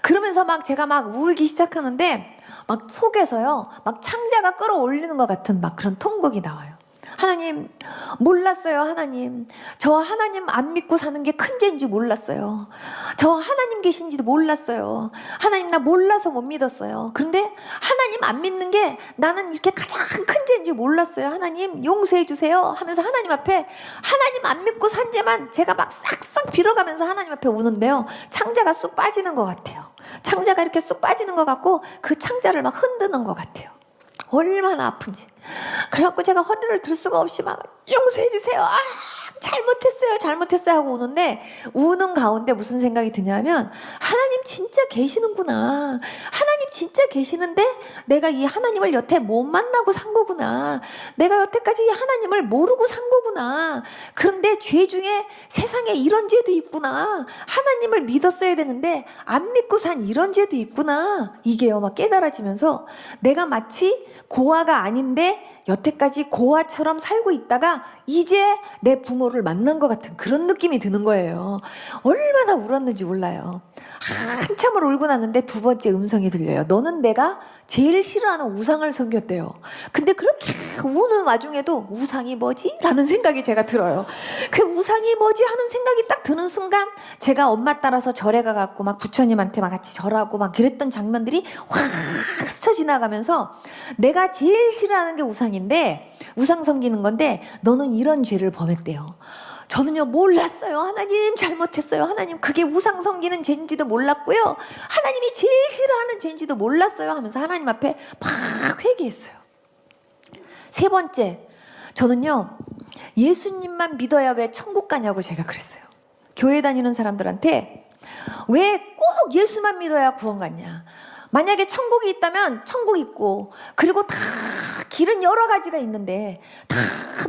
그러면서 막 제가 막 울기 시작하는데 막 속에서요 막 창자가 끌어올리는 것 같은 막 그런 통곡이 나와요. 하나님 몰랐어요 하나님. 저 하나님 안 믿고 사는 게 큰 죄인지 몰랐어요. 저 하나님 계신지도 몰랐어요. 하나님 나 몰라서 못 믿었어요. 그런데 하나님 안 믿는 게 나는 이렇게 가장 큰 죄인지 몰랐어요. 하나님 용서해 주세요 하면서 하나님 앞에 하나님 안 믿고 산 죄만 제가 막 싹싹 빌어가면서 하나님 앞에 우는데요 창자가 쑥 빠지는 것 같아요. 창자가 이렇게 쑥 빠지는 것 같고 그 창자를 막 흔드는 것 같아요. 얼마나 아픈지. 그래갖고 제가 허리를 들 수가 없이 막 용서해 주세요. 아, 잘못했어요 하고 우는데 우는 가운데 무슨 생각이 드냐면 하나님 진짜 계시는구나. 하나님 진짜 계시는데 내가 이 하나님을 여태 못 만나고 산 거구나. 내가 여태까지 이 하나님을 모르고 산 거구나. 그런데 죄 중에 세상에 이런 죄도 있구나. 하나님을 믿었어야 되는데 안 믿고 산 이런 죄도 있구나. 이게요 막 깨달아지면서 내가 마치 고아가 아닌데 여태까지 고아처럼 살고 있다가 이제 내 부모를 만난 것 같은 그런 느낌이 드는 거예요. 얼마나 울었는지 몰라요. 한참을 울고 났는데 두 번째 음성이 들려요. 너는 내가 제일 싫어하는 우상을 섬겼대요. 근데 그렇게 우는 와중에도 우상이 뭐지? 라는 생각이 제가 들어요. 그 우상이 뭐지? 하는 생각이 딱 드는 순간 제가 엄마 따라서 절에 가갖고 막 부처님한테 막 같이 절하고 막 그랬던 장면들이 확 스쳐 지나가면서 내가 제일 싫어하는 게 우상인데 우상 섬기는 건데 너는 이런 죄를 범했대요. 저는요 몰랐어요. 하나님 잘못했어요. 하나님 그게 우상 섬기는 죄인지도 몰랐고요. 하나님이 제일 싫어하는 죄인지도 몰랐어요 하면서 하나님 앞에 막 회개했어요. 세 번째, 저는요 예수님만 믿어야 왜 천국 가냐고 제가 그랬어요. 교회 다니는 사람들한테 왜 꼭 예수만 믿어야 구원 갔냐. 만약에 천국이 있다면 천국 있고, 그리고 다 길은 여러 가지가 있는데 다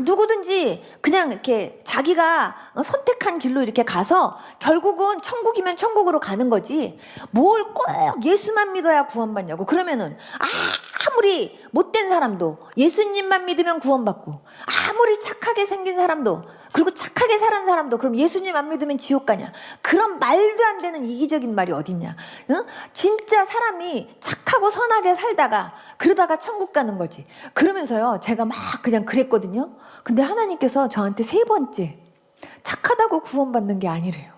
누구든지 그냥 이렇게 자기가 선택한 길로 이렇게 가서 결국은 천국이면 천국으로 가는 거지, 뭘 꼭 예수만 믿어야 구원받냐고. 그러면은 아무리 못된 사람도 예수님만 믿으면 구원받고, 아무리 착하게 생긴 사람도, 그리고 착하게 사는 사람도 그럼 예수님 안 믿으면 지옥 가냐? 그런 말도 안 되는 이기적인 말이 어딨냐? 응? 진짜 사람이 착하고 선하게 살다가 그러다가 천국 가는 거지. 그러면서요, 제가 막 그냥 그랬거든요. 근데 하나님께서 저한테 3번째 착하다고 구원받는 게 아니래요.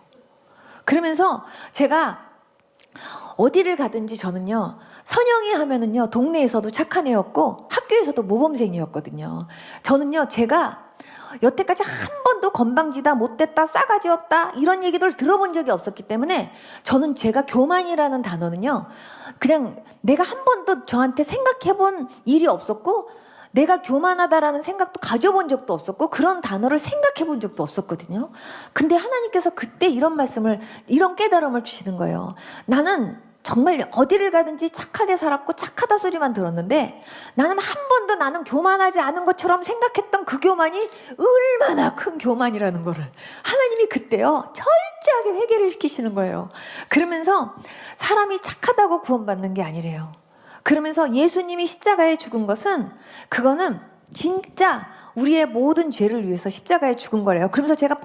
그러면서 제가 어디를 가든지 저는요, 선영이 하면은요 동네에서도 착한 애였고 학교에서도 모범생이었거든요. 저는요, 제가 여태까지 한 번도 건방지다, 못됐다, 싸가지 없다 이런 얘기들 들어본 적이 없었기 때문에 저는 제가 교만이라는 단어는요, 그냥 내가 한 번도 저한테 생각해본 일이 없었고, 내가 교만하다라는 생각도 가져본 적도 없었고, 그런 단어를 생각해본 적도 없었거든요. 근데 하나님께서 그때 이런 말씀을, 이런 깨달음을 주시는 거예요. 나는 정말 어디를 가든지 착하게 살았고 착하다 소리만 들었는데, 나는 한 번도 나는 교만하지 않은 것처럼 생각했던 그 교만이 얼마나 큰 교만이라는 거를 하나님이 그때요 철저하게 회개를 시키시는 거예요. 그러면서 사람이 착하다고 구원받는 게 아니래요. 그러면서 예수님이 십자가에 죽은 것은, 그거는 진짜 우리의 모든 죄를 위해서 십자가에 죽은 거래요. 그러면서 제가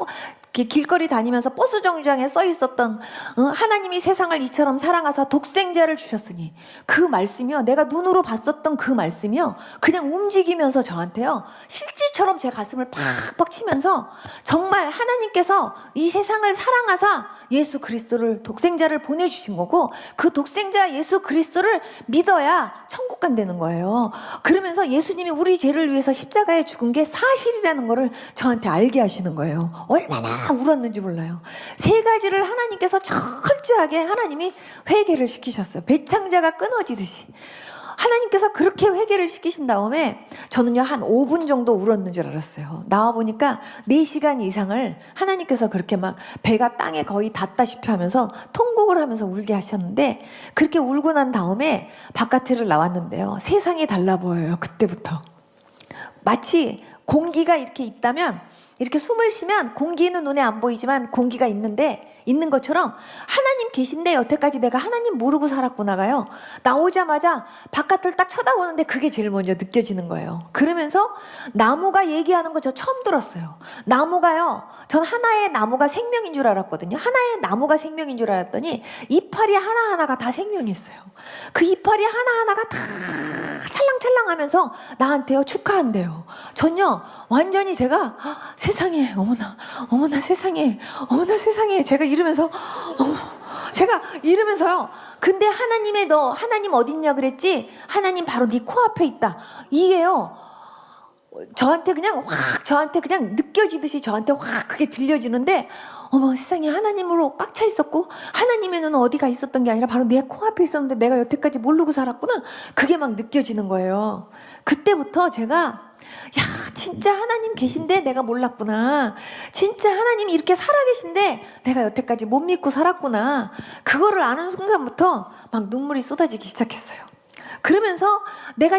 길거리 다니면서 버스 정류장에 써 있었던 하나님이 세상을 이처럼 사랑하사 독생자를 주셨으니, 그 말씀이요, 내가 눈으로 봤었던 그 말씀이요, 그냥 움직이면서 저한테요 실질처럼 제 가슴을 팍팍 치면서, 정말 하나님께서 이 세상을 사랑하사 예수 그리스도를, 독생자를 보내주신 거고, 그 독생자 예수 그리스도를 믿어야 천국 간다는 거예요. 그러면서 예수님이 우리 죄를 위해서 십자가에 죽은 게 사실이라는 거를 저한테 알게 하시는 거예요. 얼마나 울었는지 몰라요. 3가지를 하나님께서 철저하게 하나님이 회개를 시키셨어요. 배창자가 끊어지듯이 하나님께서 그렇게 회개를 시키신 다음에 저는요 한 5분 정도 울었는 줄 알았어요. 나와보니까 4시간 이상을 하나님께서 그렇게 막 배가 땅에 거의 닿다시피 하면서 통곡을 하면서 울게 하셨는데, 그렇게 울고 난 다음에 바깥을 나왔는데요, 세상이 달라 보여요. 그때부터 마치 공기가 이렇게 있다면, 이렇게 숨을 쉬면 공기는 눈에 안 보이지만 공기가 있는 것처럼 하나님 계신데, 여태까지 내가 하나님 모르고 살았구나가요, 나오자마자 바깥을 딱 쳐다보는데 그게 제일 먼저 느껴지는 거예요. 그러면서 나무가 얘기하는 거 저 처음 들었어요. 나무가요, 전 하나의 나무가 생명인 줄 알았거든요. 하나의 나무가 생명인 줄 알았더니 이파리 하나하나가 다 생명이 있어요. 그 이파리 하나하나가 다 찰랑찰랑하면서 나한테요 축하한대요. 전요 완전히 제가 세상에, 어머나 세상에, 어머나 세상에, 제가 이러면서요. 근데 하나님 어딨냐 그랬지? 하나님 바로 네 코앞에 있다. 이게요 저한테 그냥 느껴지듯이 저한테 확 그게 들려지는데, 어머 세상에, 하나님으로 꽉 차 있었고 하나님의 눈은 어디가 있었던 게 아니라 바로 내 코앞에 있었는데 내가 여태까지 모르고 살았구나, 그게 막 느껴지는 거예요. 그때부터 제가, 야 진짜 하나님 계신데 내가 몰랐구나, 진짜 하나님이 이렇게 살아계신데 내가 여태까지 못 믿고 살았구나, 그거를 아는 순간부터 막 눈물이 쏟아지기 시작했어요. 그러면서 내가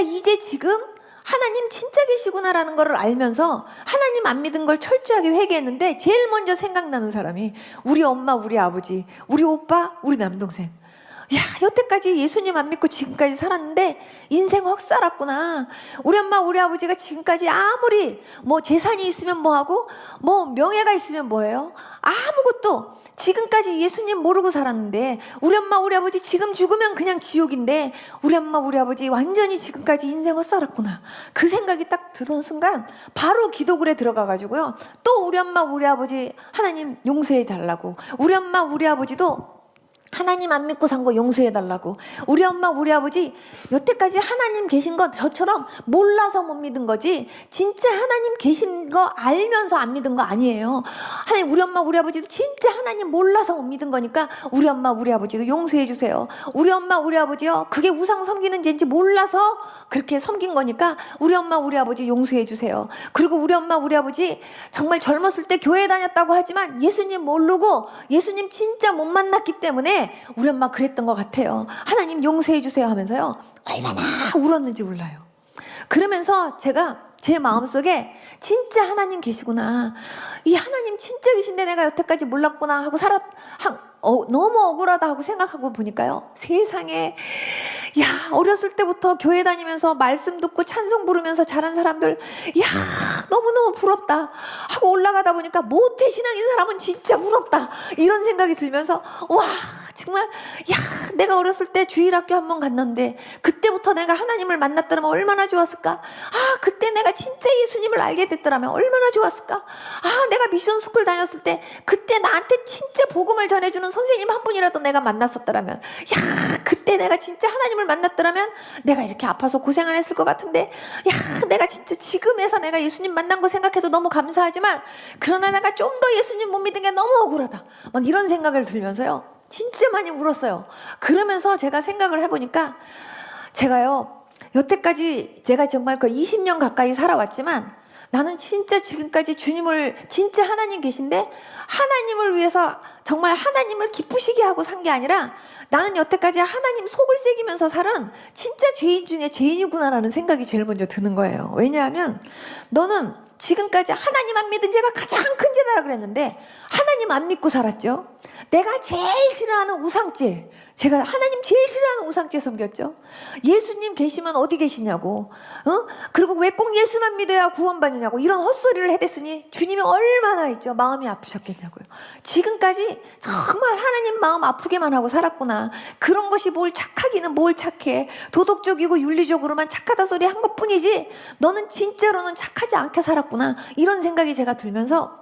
이제 지금 하나님 진짜 계시구나라는 걸 알면서 하나님 안 믿은 걸 철저하게 회개했는데, 제일 먼저 생각나는 사람이 우리 엄마, 우리 아버지, 우리 오빠, 우리 남동생. 야 여태까지 예수님 안 믿고 지금까지 살았는데 인생 헛 살았구나. 우리 엄마 우리 아버지가 지금까지 아무리 뭐 재산이 있으면 뭐하고 뭐 명예가 있으면 뭐예요, 아무것도 지금까지 예수님 모르고 살았는데, 우리 엄마 우리 아버지 지금 죽으면 그냥 지옥인데 우리 엄마 우리 아버지 완전히 지금까지 인생 헛 살았구나, 그 생각이 딱 드는 순간 바로 기도굴에 들어가가지고요, 또 우리 엄마 우리 아버지 하나님 용서해 달라고, 우리 엄마 우리 아버지도 하나님 안 믿고 산 거 용서해 달라고, 우리 엄마 우리 아버지 여태까지 하나님 계신 거 저처럼 몰라서 못 믿은 거지 진짜 하나님 계신 거 알면서 안 믿은 거 아니에요. 하나님, 우리 엄마 우리 아버지도 진짜 하나님 몰라서 못 믿은 거니까 우리 엄마 우리 아버지도 용서해 주세요. 우리 엄마 우리 아버지요, 그게 우상 섬기는 죄인지 몰라서 그렇게 섬긴 거니까 우리 엄마 우리 아버지 용서해 주세요. 그리고 우리 엄마 우리 아버지 정말 젊었을 때 교회 다녔다고 하지만 예수님 모르고 예수님 진짜 못 만났기 때문에 때문에 우리 엄마 그랬던 것 같아요. 하나님 용서해 주세요 하면서요. 얼마나 울었는지 몰라요. 그러면서 제가 제 마음속에 진짜 하나님 계시구나. 이 하나님 진짜 계신데 내가 여태까지 몰랐구나 하고 너무 억울하다 하고 생각하고 보니까요. 세상에 어렸을 때부터 교회 다니면서 말씀 듣고 찬송 부르면서 자란 사람들 너무너무 부럽다 하고 올라가다 보니까 모태신앙인 사람은 진짜 부럽다 이런 생각이 들면서 와 정말 내가 어렸을 때 주일학교 한번 갔는데 그때부터 내가 하나님을 만났더라면 얼마나 좋았을까. 그때 내가 진짜 예수님을 알게 됐더라면 얼마나 좋았을까. 내가 미션 스쿨 다녔을 때 그때 나한테 진짜 복음을 전해주는 선생님 한 분이라도 내가 만났었더라면 그때 내가 진짜 하나님을 만났더라면 내가 이렇게 아파서 고생 안 했을 것 같은데 내가 진짜 지금에서 내가 예수님 만난 거 생각해도 너무 감사하지만 그러나 내가 좀 더 예수님 못 믿은 게 너무 억울하다 막 이런 생각을 들면서요 진짜 많이 울었어요. 그러면서 제가 생각을 해보니까 제가요 여태까지 제가 정말 그 20년 가까이 살아왔지만 나는 진짜 지금까지 주님을 진짜 하나님 계신데 하나님을 위해서 정말 하나님을 기쁘시게 하고 산 게 아니라 나는 여태까지 하나님 속을 새기면서 살은 진짜 죄인 중에 죄인이구나라는 생각이 제일 먼저 드는 거예요. 왜냐하면 너는 지금까지 하나님 안 믿은 죄가 가장 큰 죄다 그랬는데 하나님 안 믿고 살았죠. 내가 제일 싫어하는 우상죄, 제가 하나님 제일 싫어하는 우상죄 섬겼죠. 예수님 계시면 어디 계시냐고, 그리고 왜 꼭 예수만 믿어야 구원받느냐고 이런 헛소리를 해댔으니 주님이 얼마나 있죠. 마음이 아프셨겠냐고요. 지금까지 정말 하나님 마음 아프게만 하고 살았구나. 그런 것이 뭘 착하기는 뭘 착해. 도덕적이고 윤리적으로만 착하다 소리 한 것뿐이지 너는 진짜로는 착하지 않게 살았구나. 이런 생각이 제가 들면서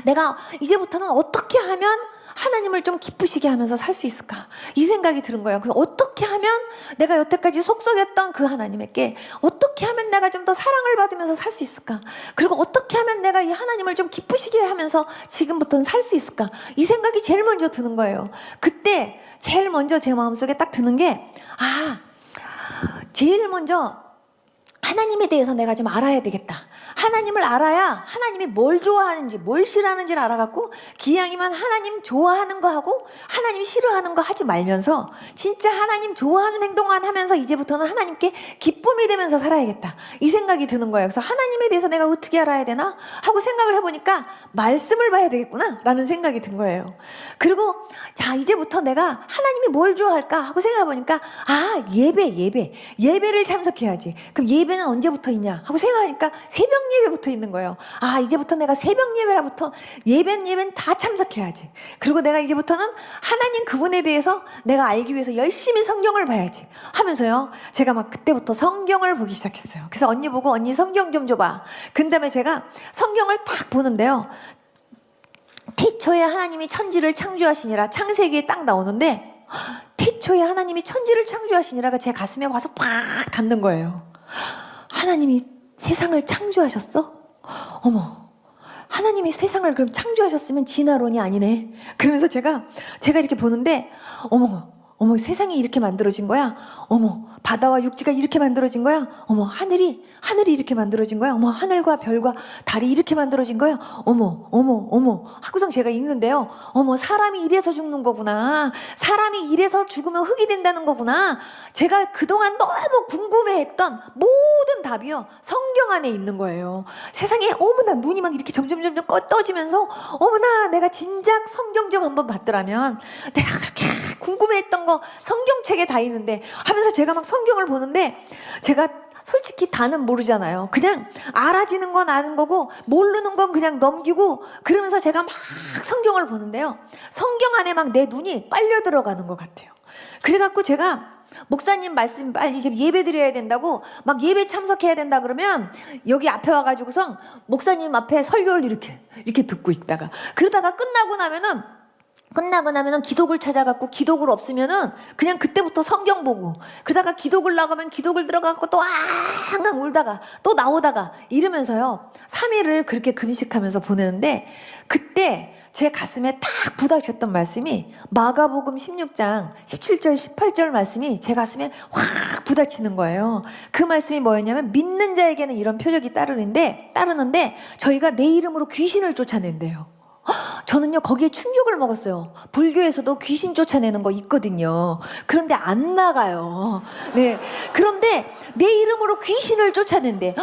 내가 이제부터는 어떻게 하면 하나님을 좀 기쁘시게 하면서 살 수 있을까 이 생각이 드는 거예요. 그래서 어떻게 하면 내가 여태까지 속썩였던 그 하나님에게 어떻게 하면 내가 좀 더 사랑을 받으면서 살 수 있을까, 그리고 어떻게 하면 내가 이 하나님을 좀 기쁘시게 하면서 지금부터는 살 수 있을까 이 생각이 제일 먼저 드는 거예요. 그때 제일 먼저 제 마음속에 딱 드는 게 제일 먼저 하나님에 대해서 내가 좀 알아야 되겠다. 하나님을 알아야 하나님이 뭘 좋아하는지 뭘 싫어하는지를 알아갖고 기왕이면 하나님 좋아하는 거 하고 하나님 싫어하는 거 하지 말면서 진짜 하나님 좋아하는 행동만 하면서 이제부터는 하나님께 기쁨이 되면서 살아야겠다 이 생각이 드는 거예요. 그래서 하나님에 대해서 내가 어떻게 알아야 되나 하고 생각을 해보니까 말씀을 봐야 되겠구나 라는 생각이 든 거예요. 그리고 이제부터 내가 하나님이 뭘 좋아할까 하고 생각해보니까 예배를 참석해야지. 그럼 예배는 언제부터 있냐 하고 생각하니까 새벽 예배부터 있는 거예요. 이제부터 내가 새벽 예배라부터 예배는 다 참석해야지. 그리고 내가 이제부터는 하나님 그분에 대해서 내가 알기 위해서 열심히 성경을 봐야지 하면서요 제가 막 그때부터 성경을 보기 시작했어요. 그래서 언니 보고 언니 성경 좀 줘봐. 그 다음에 제가 성경을 딱 보는데요 태초에 하나님이 천지를 창조하시니라 창세기에 딱 나오는데 태초에 하나님이 천지를 창조하시니라가 제 가슴에 와서 팍 닿는 거예요. 하나님이 세상을 창조하셨어? 어머, 하나님이 세상을 그럼 창조하셨으면 진화론이 아니네. 그러면서 제가 이렇게 보는데 어머 세상이 이렇게 만들어진 거야. 어머 바다와 육지가 이렇게 만들어진 거야. 어머 하늘이 이렇게 만들어진 거야. 어머 하늘과 별과 달이 이렇게 만들어진 거야. 어머 하고선 제가 읽는데요. 어머 사람이 이래서 죽는 거구나. 사람이 이래서 죽으면 흙이 된다는 거구나. 제가 그동안 너무 궁금해했던 모든 답이요 성경 안에 있는 거예요. 세상에 어머나 눈이 막 이렇게 점점 떠지면서 어머나 내가 진작 성경 좀 한번 봤더라면 내가 그렇게 궁금해했던 거 성경책에 다 있는데 하면서 제가 막 성경을 보는데 제가 솔직히 다는 모르잖아요. 그냥 알아지는 건 아는 거고 모르는 건 그냥 넘기고 그러면서 제가 막 성경을 보는데요 성경 안에 막 내 눈이 빨려 들어가는 것 같아요. 그래갖고 제가 목사님 말씀 빨리 이제 예배 드려야 된다고 막 예배 참석해야 된다 그러면 여기 앞에 와가지고서 목사님 앞에 설교를 이렇게 듣고 있다가 그러다가 끝나고 나면은 기독을 찾아갖고 기독을 없으면은 그냥 그때부터 성경 보고 그러다가 기독을 나가면 기독을 들어가고 또 앙앙 울다가 또 나오다가 이러면서요 3일을 그렇게 금식하면서 보내는데 그때 제 가슴에 딱 부닥쳤던 말씀이 마가복음 16장 17절 18절 말씀이 제 가슴에 확 부닥치는 거예요. 그 말씀이 뭐였냐면 믿는 자에게는 이런 표적이 따르는데 저희가 내 이름으로 귀신을 쫓아낸대요. 저는요 거기에 충격을 먹었어요. 불교에서도 귀신 쫓아내는 거 있거든요. 그런데 안 나가요. 네. 그런데 내 이름으로 귀신을 쫓아낸대.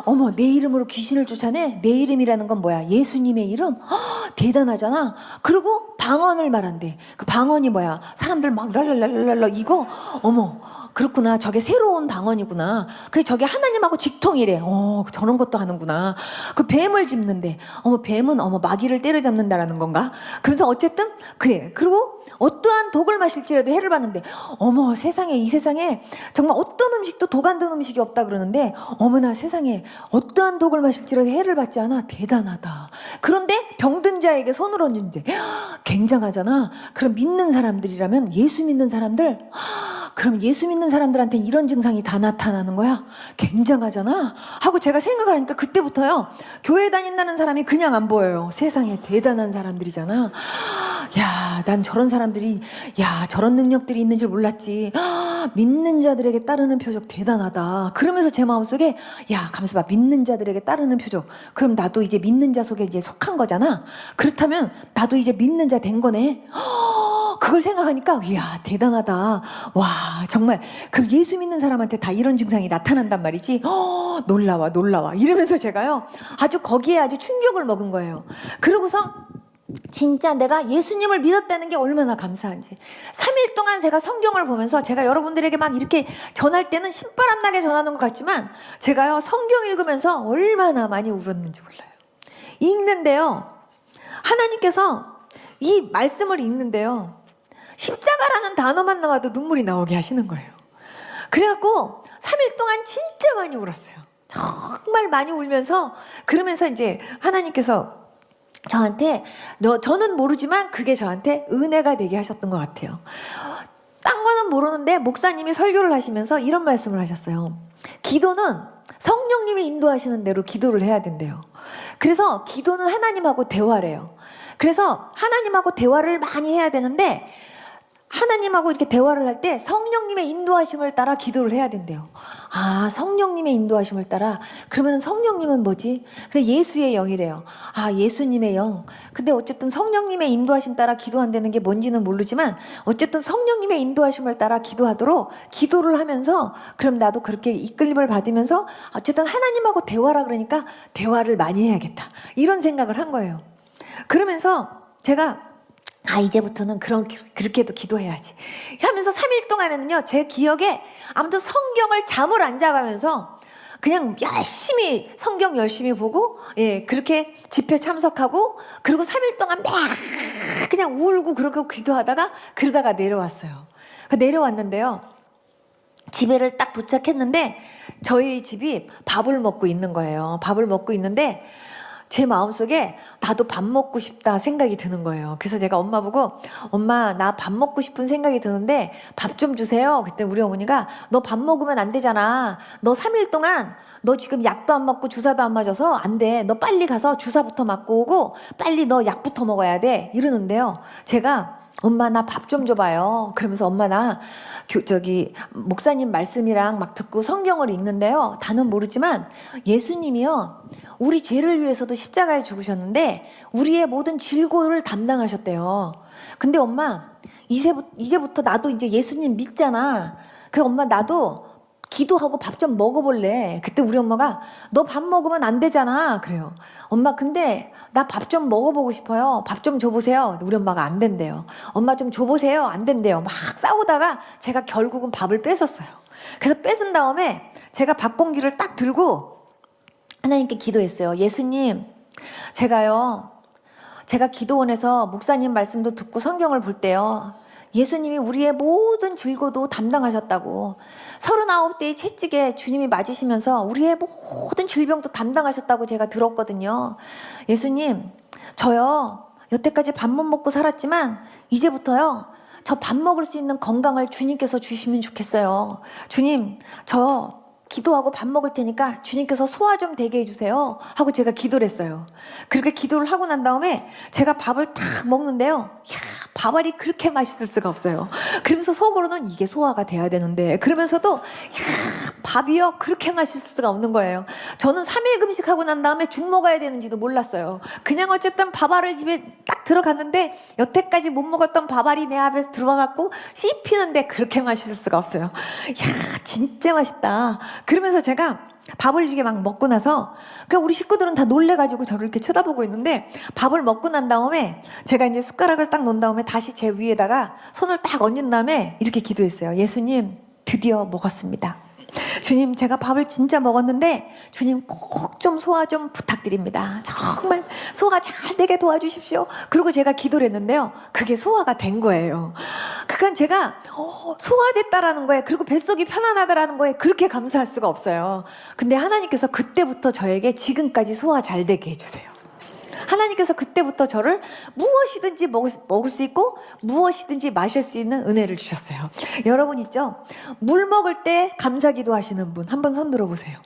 어머, 내 이름으로 귀신을 쫓아내? 내 이름이라는 건 뭐야? 예수님의 이름? 대단하잖아. 그리고 방언을 말한대. 그 방언이 뭐야? 사람들 막 랄랄랄랄라 이거? 어머, 그렇구나. 저게 새로운 방언이구나. 그게 저게 하나님하고 직통이래. 저런 것도 하는구나. 그 뱀을 짚는데, 뱀은 마귀를 때려잡는다라는 건가? 그래서 어쨌든 그래. 그리고 어떠한 독을 마실지라도 해를 받는데, 어머, 세상에, 이 세상에 정말 어떤 음식도 독 안 든 음식이 없다 그러는데, 어머나 세상에 어떠한 독을 마실지라도 해를 받지 않아? 대단하다. 그런데 병든 자에게 손을 얹는데 굉장하잖아. 그럼 믿는 사람들이라면, 예수 믿는 사람들, 그럼 예수 믿는 사람들한테 이런 증상이 다 나타나는 거야? 굉장하잖아 하고 제가 생각을 하니까 그때부터요, 교회 다닌다는 사람이 그냥 안 보여요. 세상에 대단한 사람들이잖아. 야, 난 저런 사람들이, 야, 저런 능력들이 있는 줄 몰랐지. 믿는 자들에게 따르는 표적 대단하다. 그러면서 제 마음속에, 야, 가만있어 봐. 믿는 자들에게 따르는 표적. 그럼 나도 이제 믿는 자 속에 이제 속한 거잖아. 그렇다면 나도 이제 믿는 자 된 거네. 그걸 생각하니까, 이야, 대단하다. 와, 정말. 그럼 예수 믿는 사람한테 다 이런 증상이 나타난단 말이지. 놀라워, 놀라워. 이러면서 제가요, 아주 거기에 아주 충격을 먹은 거예요. 그러고서 진짜 내가 예수님을 믿었다는 게 얼마나 감사한지. 3일 동안 제가 성경을 보면서, 제가 여러분들에게 막 이렇게 전할 때는 신바람 나게 전하는 것 같지만, 제가요 성경 읽으면서 얼마나 많이 울었는지 몰라요. 읽는데요, 하나님께서 이 말씀을 읽는데요, 십자가라는 단어만 나와도 눈물이 나오게 하시는 거예요. 그래갖고 3일 동안 진짜 많이 울었어요. 정말 많이 울면서, 그러면서 이제 하나님께서 저한테, 저는 모르지만 그게 저한테 은혜가 되게 하셨던 것 같아요. 딴 거는 모르는데 목사님이 설교를 하시면서 이런 말씀을 하셨어요. 기도는 성령님이 인도하시는 대로 기도를 해야 된대요. 그래서 기도는 하나님하고 대화래요. 그래서 하나님하고 대화를 많이 해야 되는데, 하나님하고 이렇게 대화를 할 때 성령님의 인도하심을 따라 기도를 해야 된대요. 아, 성령님의 인도하심을 따라. 그러면 성령님은 뭐지? 근데 예수의 영이래요. 아, 예수님의 영. 근데 어쨌든 성령님의 인도하심 따라 기도한다는 게 뭔지는 모르지만, 어쨌든 성령님의 인도하심을 따라 기도하도록 기도를 하면서, 그럼 나도 그렇게 이끌림을 받으면서 어쨌든 하나님하고 대화라 그러니까 대화를 많이 해야겠다. 이런 생각을 한 거예요. 그러면서 제가, 아, 이제부터는 그렇게도 기도해야지 하면서 3일 동안에는요, 제 기억에 아무튼 성경을 잠을 안 자가면서 그냥 열심히 성경 열심히 보고, 예, 그렇게 집회 참석하고, 그리고 3일 동안 막 그냥 울고 그러고 기도하다가, 그러다가 내려왔어요. 내려왔는데요, 집에를 딱 도착했는데 저희 집이 밥을 먹고 있는 거예요. 밥을 먹고 있는데 제 마음속에 나도 밥 먹고 싶다 생각이 드는 거예요. 그래서 제가 엄마 보고, 엄마, 나 밥 먹고 싶은 생각이 드는데 밥 좀 주세요. 그때 우리 어머니가, 너 밥 먹으면 안 되잖아. 너 3일 동안 너 지금 약도 안 맞고 주사도 안 맞아서 안 돼. 너 빨리 가서 주사부터 맞고 오고 빨리 너 약부터 먹어야 돼. 이러는데요, 제가, 엄마, 나 밥 좀 줘봐요. 그러면서 엄마, 나 목사님 말씀이랑 막 듣고 성경을 읽는데요, 다는 모르지만 예수님이요, 우리 죄를 위해서도 십자가에 죽으셨는데 우리의 모든 질고를 담당하셨대요. 근데 엄마, 이제부터 나도 이제 예수님 믿잖아. 그 엄마, 나도 기도하고 밥 좀 먹어볼래. 그때 우리 엄마가, 너 밥 먹으면 안 되잖아. 그래요. 엄마, 근데 나 밥 좀 먹어보고 싶어요. 밥 좀 줘보세요. 우리 엄마가 안 된대요. 엄마 좀 줘보세요. 안 된대요. 막 싸우다가 제가 결국은 밥을 뺏었어요. 그래서 뺏은 다음에 제가 밥 공기를 딱 들고 하나님께 기도했어요. 예수님, 제가 기도원에서 목사님 말씀도 듣고 성경을 볼 때요, 예수님이 우리의 모든 질고도 담당하셨다고, 39대의 채찍에 주님이 맞으시면서 우리의 모든 질병도 담당하셨다고 제가 들었거든요. 예수님, 저요, 여태까지 밥 못 먹고 살았지만 이제부터요, 저 밥 먹을 수 있는 건강을 주님께서 주시면 좋겠어요. 주님, 저 기도하고 밥 먹을 테니까 주님께서 소화 좀 되게 해주세요 하고 제가 기도를 했어요. 그렇게 기도를 하고 난 다음에 제가 밥을 탁 먹는데요, 이야, 밥알이 그렇게 맛있을 수가 없어요. 그러면서 속으로는 이게 소화가 돼야 되는데, 그러면서도 밥이요 그렇게 맛있을 수가 없는 거예요. 저는 3일 금식하고 난 다음에 죽 먹어야 되는지도 몰랐어요. 그냥 어쨌든 밥알을 집에 딱 들어갔는데 여태까지 못 먹었던 밥알이 내 앞에 들어가갖고 씹히는데 그렇게 맛있을 수가 없어요. 진짜 맛있다. 그러면서 제가 밥을 이렇게 막 먹고 나서, 그러니까 우리 식구들은 다 놀래가지고 저를 이렇게 쳐다보고 있는데, 밥을 먹고 난 다음에 제가 이제 숟가락을 딱 놓은 다음에 다시 제 위에다가 손을 딱 얹은 다음에 이렇게 기도했어요. 예수님, 드디어 먹었습니다. 주님, 제가 밥을 진짜 먹었는데 주님 꼭 좀 소화 좀 부탁드립니다. 정말 소화 잘 되게 도와주십시오. 그리고 제가 기도를 했는데요, 그게 소화가 된 거예요. 그러니까 제가 소화됐다라는 거에, 그리고 뱃속이 편안하다라는 거에 그렇게 감사할 수가 없어요. 근데 하나님께서 그때부터 저에게 지금까지 소화 잘 되게 해주세요. 하나님께서 그때부터 저를 무엇이든지 먹을 수 있고 무엇이든지 마실 수 있는 은혜를 주셨어요. 여러분 있죠? 물 먹을 때 감사기도 하시는 분 한번 손 들어보세요.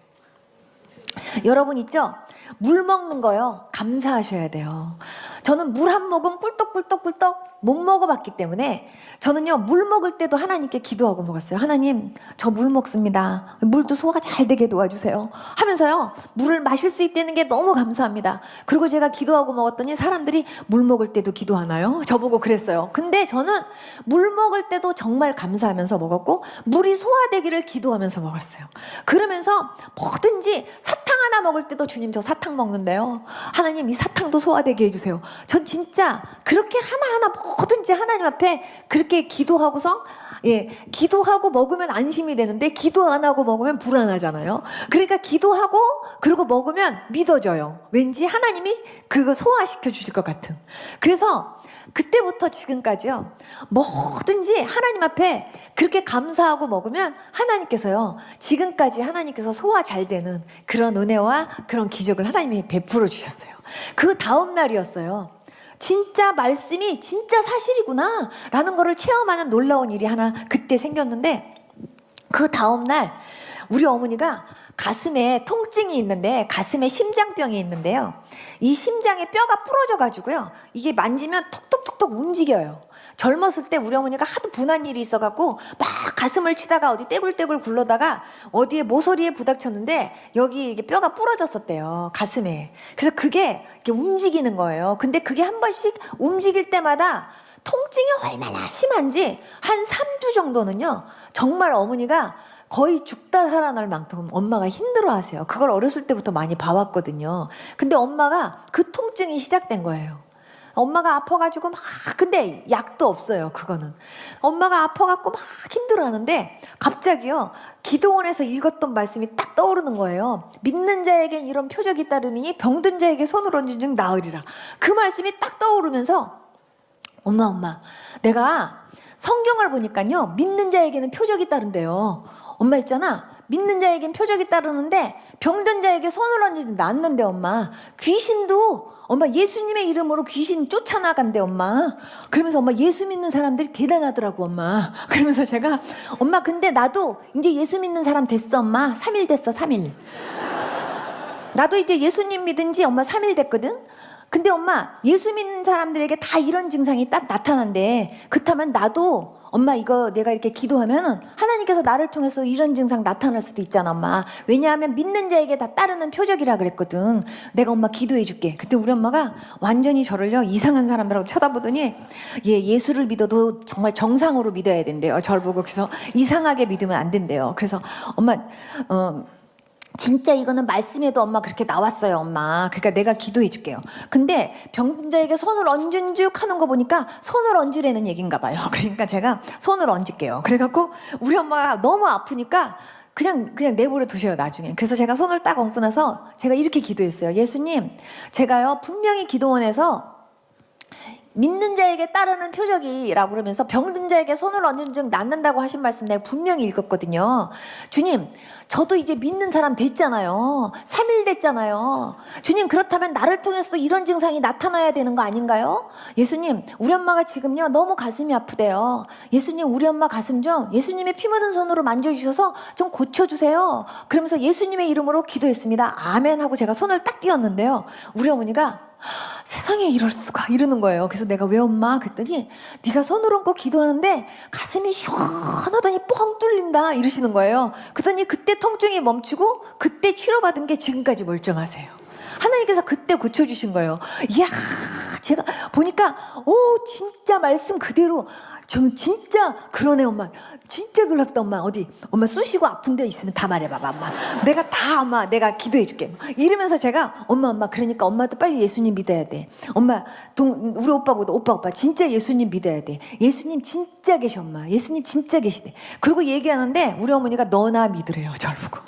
여러분 있죠? 물 먹는 거요, 감사하셔야 돼요. 저는 물 한 모금 꿀떡꿀떡꿀떡 못 먹어봤기 때문에 저는요, 물 먹을 때도 하나님께 기도하고 먹었어요. 하나님, 저 물 먹습니다. 물도 소화가 잘 되게 도와주세요 하면서요, 물을 마실 수 있다는 게 너무 감사합니다. 그리고 제가 기도하고 먹었더니 사람들이 물 먹을 때도 기도하나요? 저보고 그랬어요. 근데 저는 물 먹을 때도 정말 감사하면서 먹었고, 물이 소화되기를 기도하면서 먹었어요. 그러면서 뭐든지 사탕 하나 먹을 때도 주님, 저 사탕 먹는데요, 하나님 이 사탕도 소화되게 해주세요. 전 진짜 그렇게 하나하나 뭐든지 하나님 앞에 그렇게 기도하고서, 기도하고 먹으면 안심이 되는데 기도 안 하고 먹으면 불안하잖아요. 그러니까 기도하고 그리고 먹으면 믿어져요. 왠지 하나님이 그거 소화시켜 주실 것 같은. 그래서 그때부터 지금까지요, 뭐든지 하나님 앞에 그렇게 감사하고 먹으면 하나님께서요, 지금까지 하나님께서 소화 잘 되는 그런 은혜와 그런 기적을 하나님이 베풀어 주셨어요. 그 다음 날이었어요. 진짜 말씀이 진짜 사실이구나 라는 거를 체험하는 놀라운 일이 하나 그때 생겼는데, 그 다음날 우리 어머니가 가슴에 통증이 있는데, 가슴에 심장병이 있는데요, 이 심장에 뼈가 부러져 가지고요, 이게 만지면 톡톡톡톡 움직여요. 젊었을 때 우리 어머니가 하도 분한 일이 있어갖고 막 가슴을 치다가 어디 떼굴떼굴 굴러다가 어디에 모서리에 부닥쳤는데 여기 이게 뼈가 부러졌었대요, 가슴에. 그래서 그게 이렇게 움직이는 거예요. 근데 그게 한 번씩 움직일 때마다 통증이 얼마나 심한지 한 3주 정도는요, 정말 어머니가 거의 죽다 살아날 만큼 엄마가 힘들어하세요. 그걸 어렸을 때부터 많이 봐왔거든요. 근데 엄마가 그 통증이 시작된 거예요. 엄마가 아파가지고 막, 근데 약도 없어요, 그거는. 엄마가 아파갖고 막 힘들어하는데 갑자기요, 기도원에서 읽었던 말씀이 딱 떠오르는 거예요. 믿는 자에겐 이런 표적이 따르니 병든 자에게 손을 얹은 즉 나으리라. 그 말씀이 딱 떠오르면서, 엄마, 내가 성경을 보니까요, 믿는 자에게는 표적이 따른대요. 엄마 있잖아, 믿는 자에겐 표적이 따르는데 병든 자에게 손을 얹으니 낫는데, 엄마 귀신도 엄마 예수님의 이름으로 귀신 쫓아나간대, 엄마. 그러면서 엄마 예수 믿는 사람들이 대단하더라고, 엄마. 그러면서 제가, 엄마 근데 나도 이제 예수 믿는 사람 됐어, 엄마. 3일 됐어, 3일. 나도 이제 예수님 믿은 지 엄마 3일 됐거든. 근데 엄마, 예수 믿는 사람들에게 다 이런 증상이 딱 나타난대. 그렇다면 나도 엄마 이거 내가 이렇게 기도하면은 하나님께서 나를 통해서 이런 증상 나타날 수도 있잖아, 엄마. 왜냐하면 믿는 자에게 다 따르는 표적이라 그랬거든. 내가 엄마 기도해 줄게. 그때 우리 엄마가 완전히 저를요, 이상한 사람이라고 쳐다보더니, 예수를 믿어도 정말 정상으로 믿어야 된대요. 저를 보고. 그래서 이상하게 믿으면 안 된대요. 그래서 엄마 진짜 이거는 말씀에도 엄마 그렇게 나왔어요, 엄마. 그러니까 내가 기도해 줄게요. 근데 병든 자에게 손을 얹은 쭉 하는 거 보니까 손을 얹으라는 얘기인가 봐요. 그러니까 제가 손을 얹을게요. 그래갖고 우리 엄마가 너무 아프니까 그냥 내버려 두셔요, 나중에. 그래서 제가 손을 딱 얹고 나서 제가 이렇게 기도했어요. 예수님, 제가요 분명히 기도원에서 믿는 자에게 따르는 표적이라고 그러면서 병든 자에게 손을 얹은 즉 낫는다고 하신 말씀 내가 분명히 읽었거든요. 주님, 저도 이제 믿는 사람 됐잖아요. 3일 됐잖아요. 주님, 그렇다면 나를 통해서도 이런 증상이 나타나야 되는 거 아닌가요? 예수님, 우리 엄마가 지금요 너무 가슴이 아프대요. 예수님, 우리 엄마 가슴 좀 예수님의 피 묻은 손으로 만져주셔서 좀 고쳐주세요. 그러면서 예수님의 이름으로 기도했습니다. 아멘 하고 제가 손을 딱 띄웠는데요, 우리 어머니가 세상에 이럴 수가 이러는 거예요. 그래서 내가 왜 엄마? 그랬더니 네가 손을 얹고 기도하는데 가슴이 시원하더니 뻥 뚫린다 이러시는 거예요. 그랬더니 그때 통증이 멈추고 그때 치료받은 게 지금까지 멀쩡하세요. 하나님께서 그때 고쳐주신 거예요. 이야, 제가 보니까 진짜 말씀 그대로 저는 진짜 그러네 엄마. 진짜 놀랍다 엄마. 어디 엄마 쑤시고 아픈 데 있으면 다 말해봐봐 엄마. 내가 다 엄마 내가 기도해줄게. 이러면서 제가 엄마 그러니까 엄마도 빨리 예수님 믿어야 돼. 엄마 우리 오빠보다 오빠 진짜 예수님 믿어야 돼. 예수님 진짜 계셔 엄마. 예수님 진짜 계시대. 그리고 얘기하는데 우리 어머니가 너나 믿으래요 저를 보고.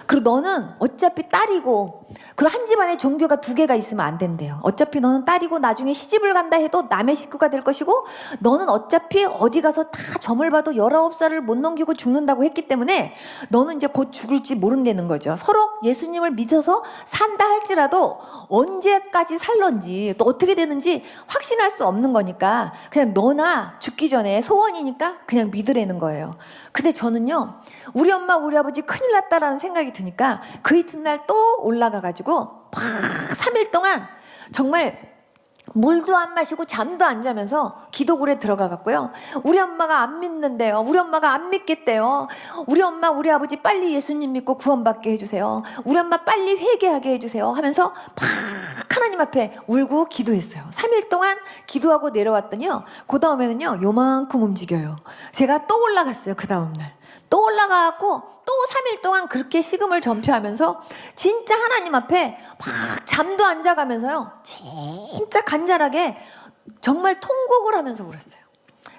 그리고 너는 어차피 딸이고 그리고 한 집안에 종교가 2개가 있으면 안 된대요. 어차피 너는 딸이고 나중에 시집을 간다 해도 남의 식구가 될 것이고 너는 어차피 어디 가서 다 점을 봐도 19살을 못 넘기고 죽는다고 했기 때문에 너는 이제 곧 죽을지 모른다는 거죠. 서로 예수님을 믿어서 산다 할지라도 언제까지 살런지 또 어떻게 되는지 확신할 수 없는 거니까 그냥 너나 죽기 전에 소원이니까 그냥 믿으라는 거예요. 근데 저는요 우리 엄마 우리 아버지 큰일 났다라는 생각이 드니까 그 이튿날 또 올라가가지고 막 3일 동안 정말 물도 안 마시고 잠도 안 자면서 기도굴에 들어가갔고요. 우리 엄마가 안 믿는데요. 우리 엄마가 안 믿겠대요. 우리 엄마 우리 아버지 빨리 예수님 믿고 구원받게 해주세요. 우리 엄마 빨리 회개하게 해주세요 하면서 막 하나님 앞에 울고 기도했어요. 3일 동안 기도하고 내려왔더니요 그 다음에는요 요만큼 움직여요. 제가 또 올라갔어요. 그 다음날 또 올라가고 또 3일 동안 그렇게 식음을 전폐하면서 진짜 하나님 앞에 막 잠도 안 자가면서요 진짜 간절하게 정말 통곡을 하면서 울었어요.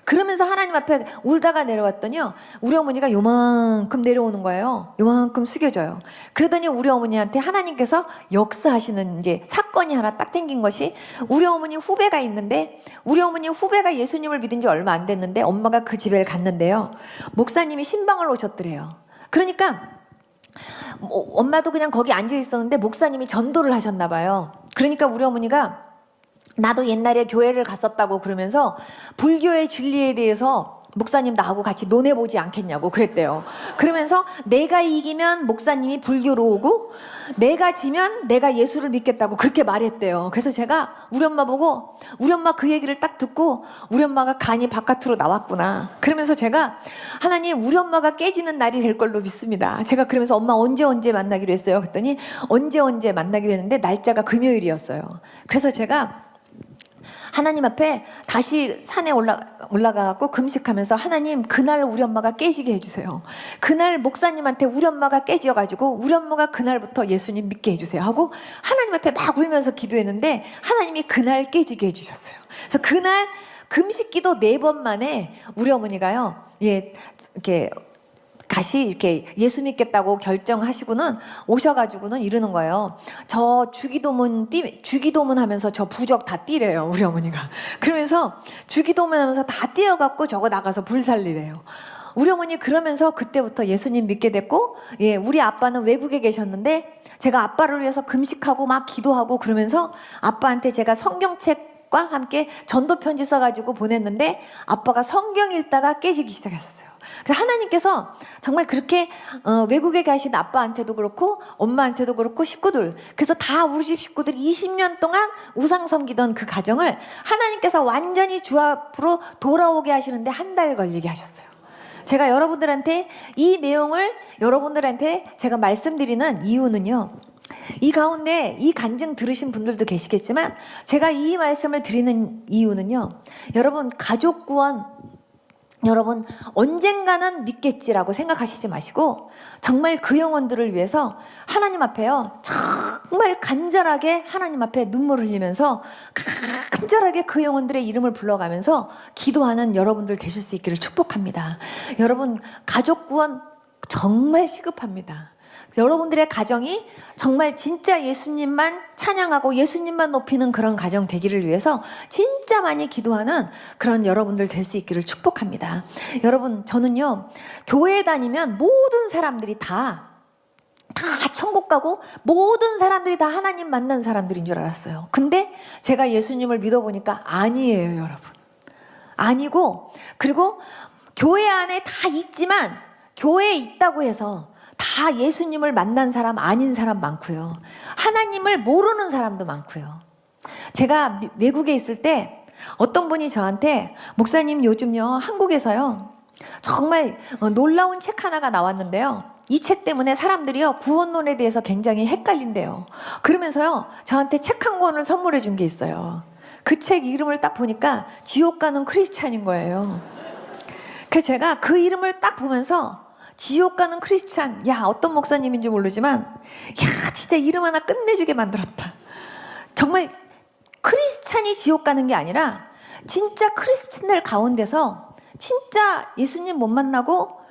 그러면서 하나님 앞에 울다가 내려왔더니요 우리 어머니가 요만큼 내려오는 거예요. 요만큼 숙여져요. 그러더니 우리 어머니한테 하나님께서 역사하시는 이제 사건이 하나 딱 생긴 것이 우리 어머니 후배가 있는데 우리 어머니 후배가 예수님을 믿은 지 얼마 안 됐는데 엄마가 그 집에 갔는데요 목사님이 신방을 오셨더래요. 그러니까 엄마도 그냥 거기 앉아 있었는데 목사님이 전도를 하셨나 봐요. 그러니까 우리 어머니가 나도 옛날에 교회를 갔었다고 그러면서 불교의 진리에 대해서 목사님 나하고 같이 논해보지 않겠냐고 그랬대요. 그러면서 내가 이기면 목사님이 불교로 오고 내가 지면 내가 예수를 믿겠다고 그렇게 말했대요. 그래서 제가 우리 엄마 보고 우리 엄마 그 얘기를 딱 듣고 우리 엄마가 간이 바깥으로 나왔구나. 그러면서 제가 하나님 우리 엄마가 깨지는 날이 될 걸로 믿습니다. 제가 그러면서 엄마 언제 만나기로 했어요. 그랬더니 언제 만나기로 했는데 날짜가 금요일이었어요. 그래서 제가 하나님 앞에 다시 산에 올라가갖고 금식하면서 하나님 그날 우리 엄마가 깨지게 해주세요. 그날 목사님한테 우리 엄마가 깨져가지고 우리 엄마가 그날부터 예수님 믿게 해주세요 하고 하나님 앞에 막 울면서 기도했는데 하나님이 그날 깨지게 해주셨어요. 그래서 그날 금식기도 4번 만에 우리 어머니가요 이렇게 다시 이렇게 예수 믿겠다고 결정하시고는 오셔가지고는 이러는 거예요. 저 주기도문 하면서 저 부적 다 띠래요 우리 어머니가. 그러면서 주기도문 하면서 다 띄어갖고 저거 나가서 불 살리래요. 우리 어머니 그러면서 그때부터 예수님 믿게 됐고 우리 아빠는 외국에 계셨는데 제가 아빠를 위해서 금식하고 막 기도하고 그러면서 아빠한테 제가 성경책과 함께 전도 편지 써가지고 보냈는데 아빠가 성경 읽다가 깨지기 시작했어요. 하나님께서 정말 그렇게 외국에 가신 아빠한테도 그렇고 엄마한테도 그렇고 식구들 그래서 다 우리 집 식구들 20년 동안 우상 섬기던 그 가정을 하나님께서 완전히 주 앞으로 돌아오게 하시는데 1달 걸리게 하셨어요. 제가 여러분들한테 이 내용을 여러분들한테 제가 말씀드리는 이유는요 이 가운데 이 간증 들으신 분들도 계시겠지만 제가 이 말씀을 드리는 이유는요 여러분 가족 구원 여러분 언젠가는 믿겠지라고 생각하시지 마시고 정말 그 영혼들을 위해서 하나님 앞에요 정말 간절하게 하나님 앞에 눈물을 흘리면서 간절하게 그 영혼들의 이름을 불러가면서 기도하는 여러분들 되실 수 있기를 축복합니다. 여러분 가족 구원 정말 시급합니다. 여러분들의 가정이 정말 진짜 예수님만 찬양하고 예수님만 높이는 그런 가정 되기를 위해서 진짜 많이 기도하는 그런 여러분들 될 수 있기를 축복합니다. 여러분 저는요 교회 다니면 모든 사람들이 다 천국 가고 모든 사람들이 다 하나님 만난 사람들인 줄 알았어요. 근데 제가 예수님을 믿어보니까 아니에요 여러분. 아니고 그리고 교회 안에 다 있지만 교회에 있다고 해서 다 예수님을 만난 사람 아닌 사람 많고요. 하나님을 모르는 사람도 많고요. 제가 외국에 있을 때 어떤 분이 저한테 목사님 요즘요 한국에서요 정말 놀라운 책 하나가 나왔는데요. 이 책 때문에 사람들이요 구원론에 대해서 굉장히 헷갈린대요. 그러면서요 저한테 책 한 권을 선물해 준 게 있어요. 그 책 이름을 딱 보니까 지옥 가는 크리스찬인 거예요. 그래서 제가 그 이름을 딱 보면서 지옥 가는 크리스찬, 야 어떤 목사님인지 모르지만 야 진짜 이름 하나 끝내주게 만들었다. 정말 크리스찬이 지옥 가는 게 아니라 진짜 크리스찬들 가운데서 진짜 예수님 못 만나고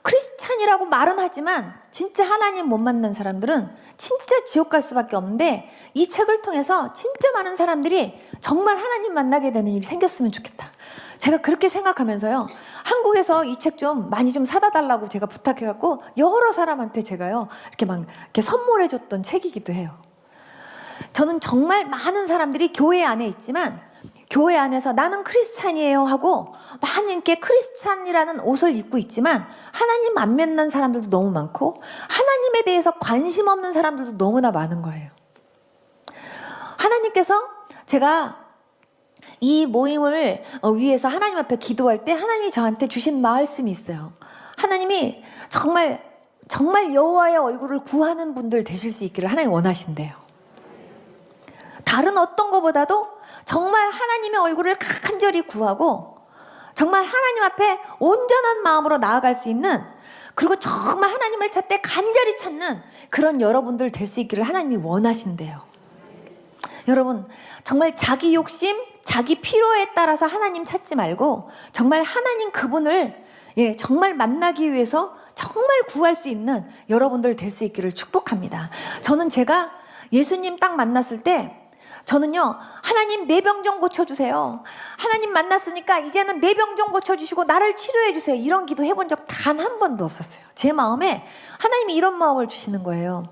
크리스찬이라고 말은 하지만 진짜 하나님 못 만난 사람들은 진짜 지옥 갈 수밖에 없는데 이 책을 통해서 진짜 많은 사람들이 정말 하나님 만나게 되는 일이 생겼으면 좋겠다. 제가 그렇게 생각하면서요 한국에서 이 책 좀 많이 좀 사다 달라고 제가 부탁해갖고 여러 사람한테 제가요 이렇게 막 이렇게 선물해줬던 책이기도 해요. 저는 정말 많은 사람들이 교회 안에 있지만 교회 안에서 나는 크리스찬이에요 하고 많은 게 크리스찬이라는 옷을 입고 있지만 하나님 안 만난 사람들도 너무 많고 하나님에 대해서 관심 없는 사람들도 너무나 많은 거예요. 하나님께서 제가 이 모임을 위해서 하나님 앞에 기도할 때 하나님이 저한테 주신 말씀이 있어요. 하나님이 정말 여호와의 얼굴을 구하는 분들 되실 수 있기를 하나님 원하신대요. 다른 어떤 것보다도 정말 하나님의 얼굴을 간절히 구하고 정말 하나님 앞에 온전한 마음으로 나아갈 수 있는 그리고 정말 하나님을 찾되 간절히 찾는 그런 여러분들 될 수 있기를 하나님이 원하신대요. 여러분 정말 자기 욕심, 자기 필요에 따라서 하나님 찾지 말고 정말 하나님 그분을 정말 만나기 위해서 정말 구할 수 있는 여러분들 될 수 있기를 축복합니다. 저는 제가 예수님 딱 만났을 때 저는요 하나님 내 병 좀 고쳐주세요. 하나님 만났으니까 이제는 내 병 좀 고쳐주시고 나를 치료해 주세요. 이런 기도 해본 적 단 한 번도 없었어요. 제 마음에 하나님이 이런 마음을 주시는 거예요.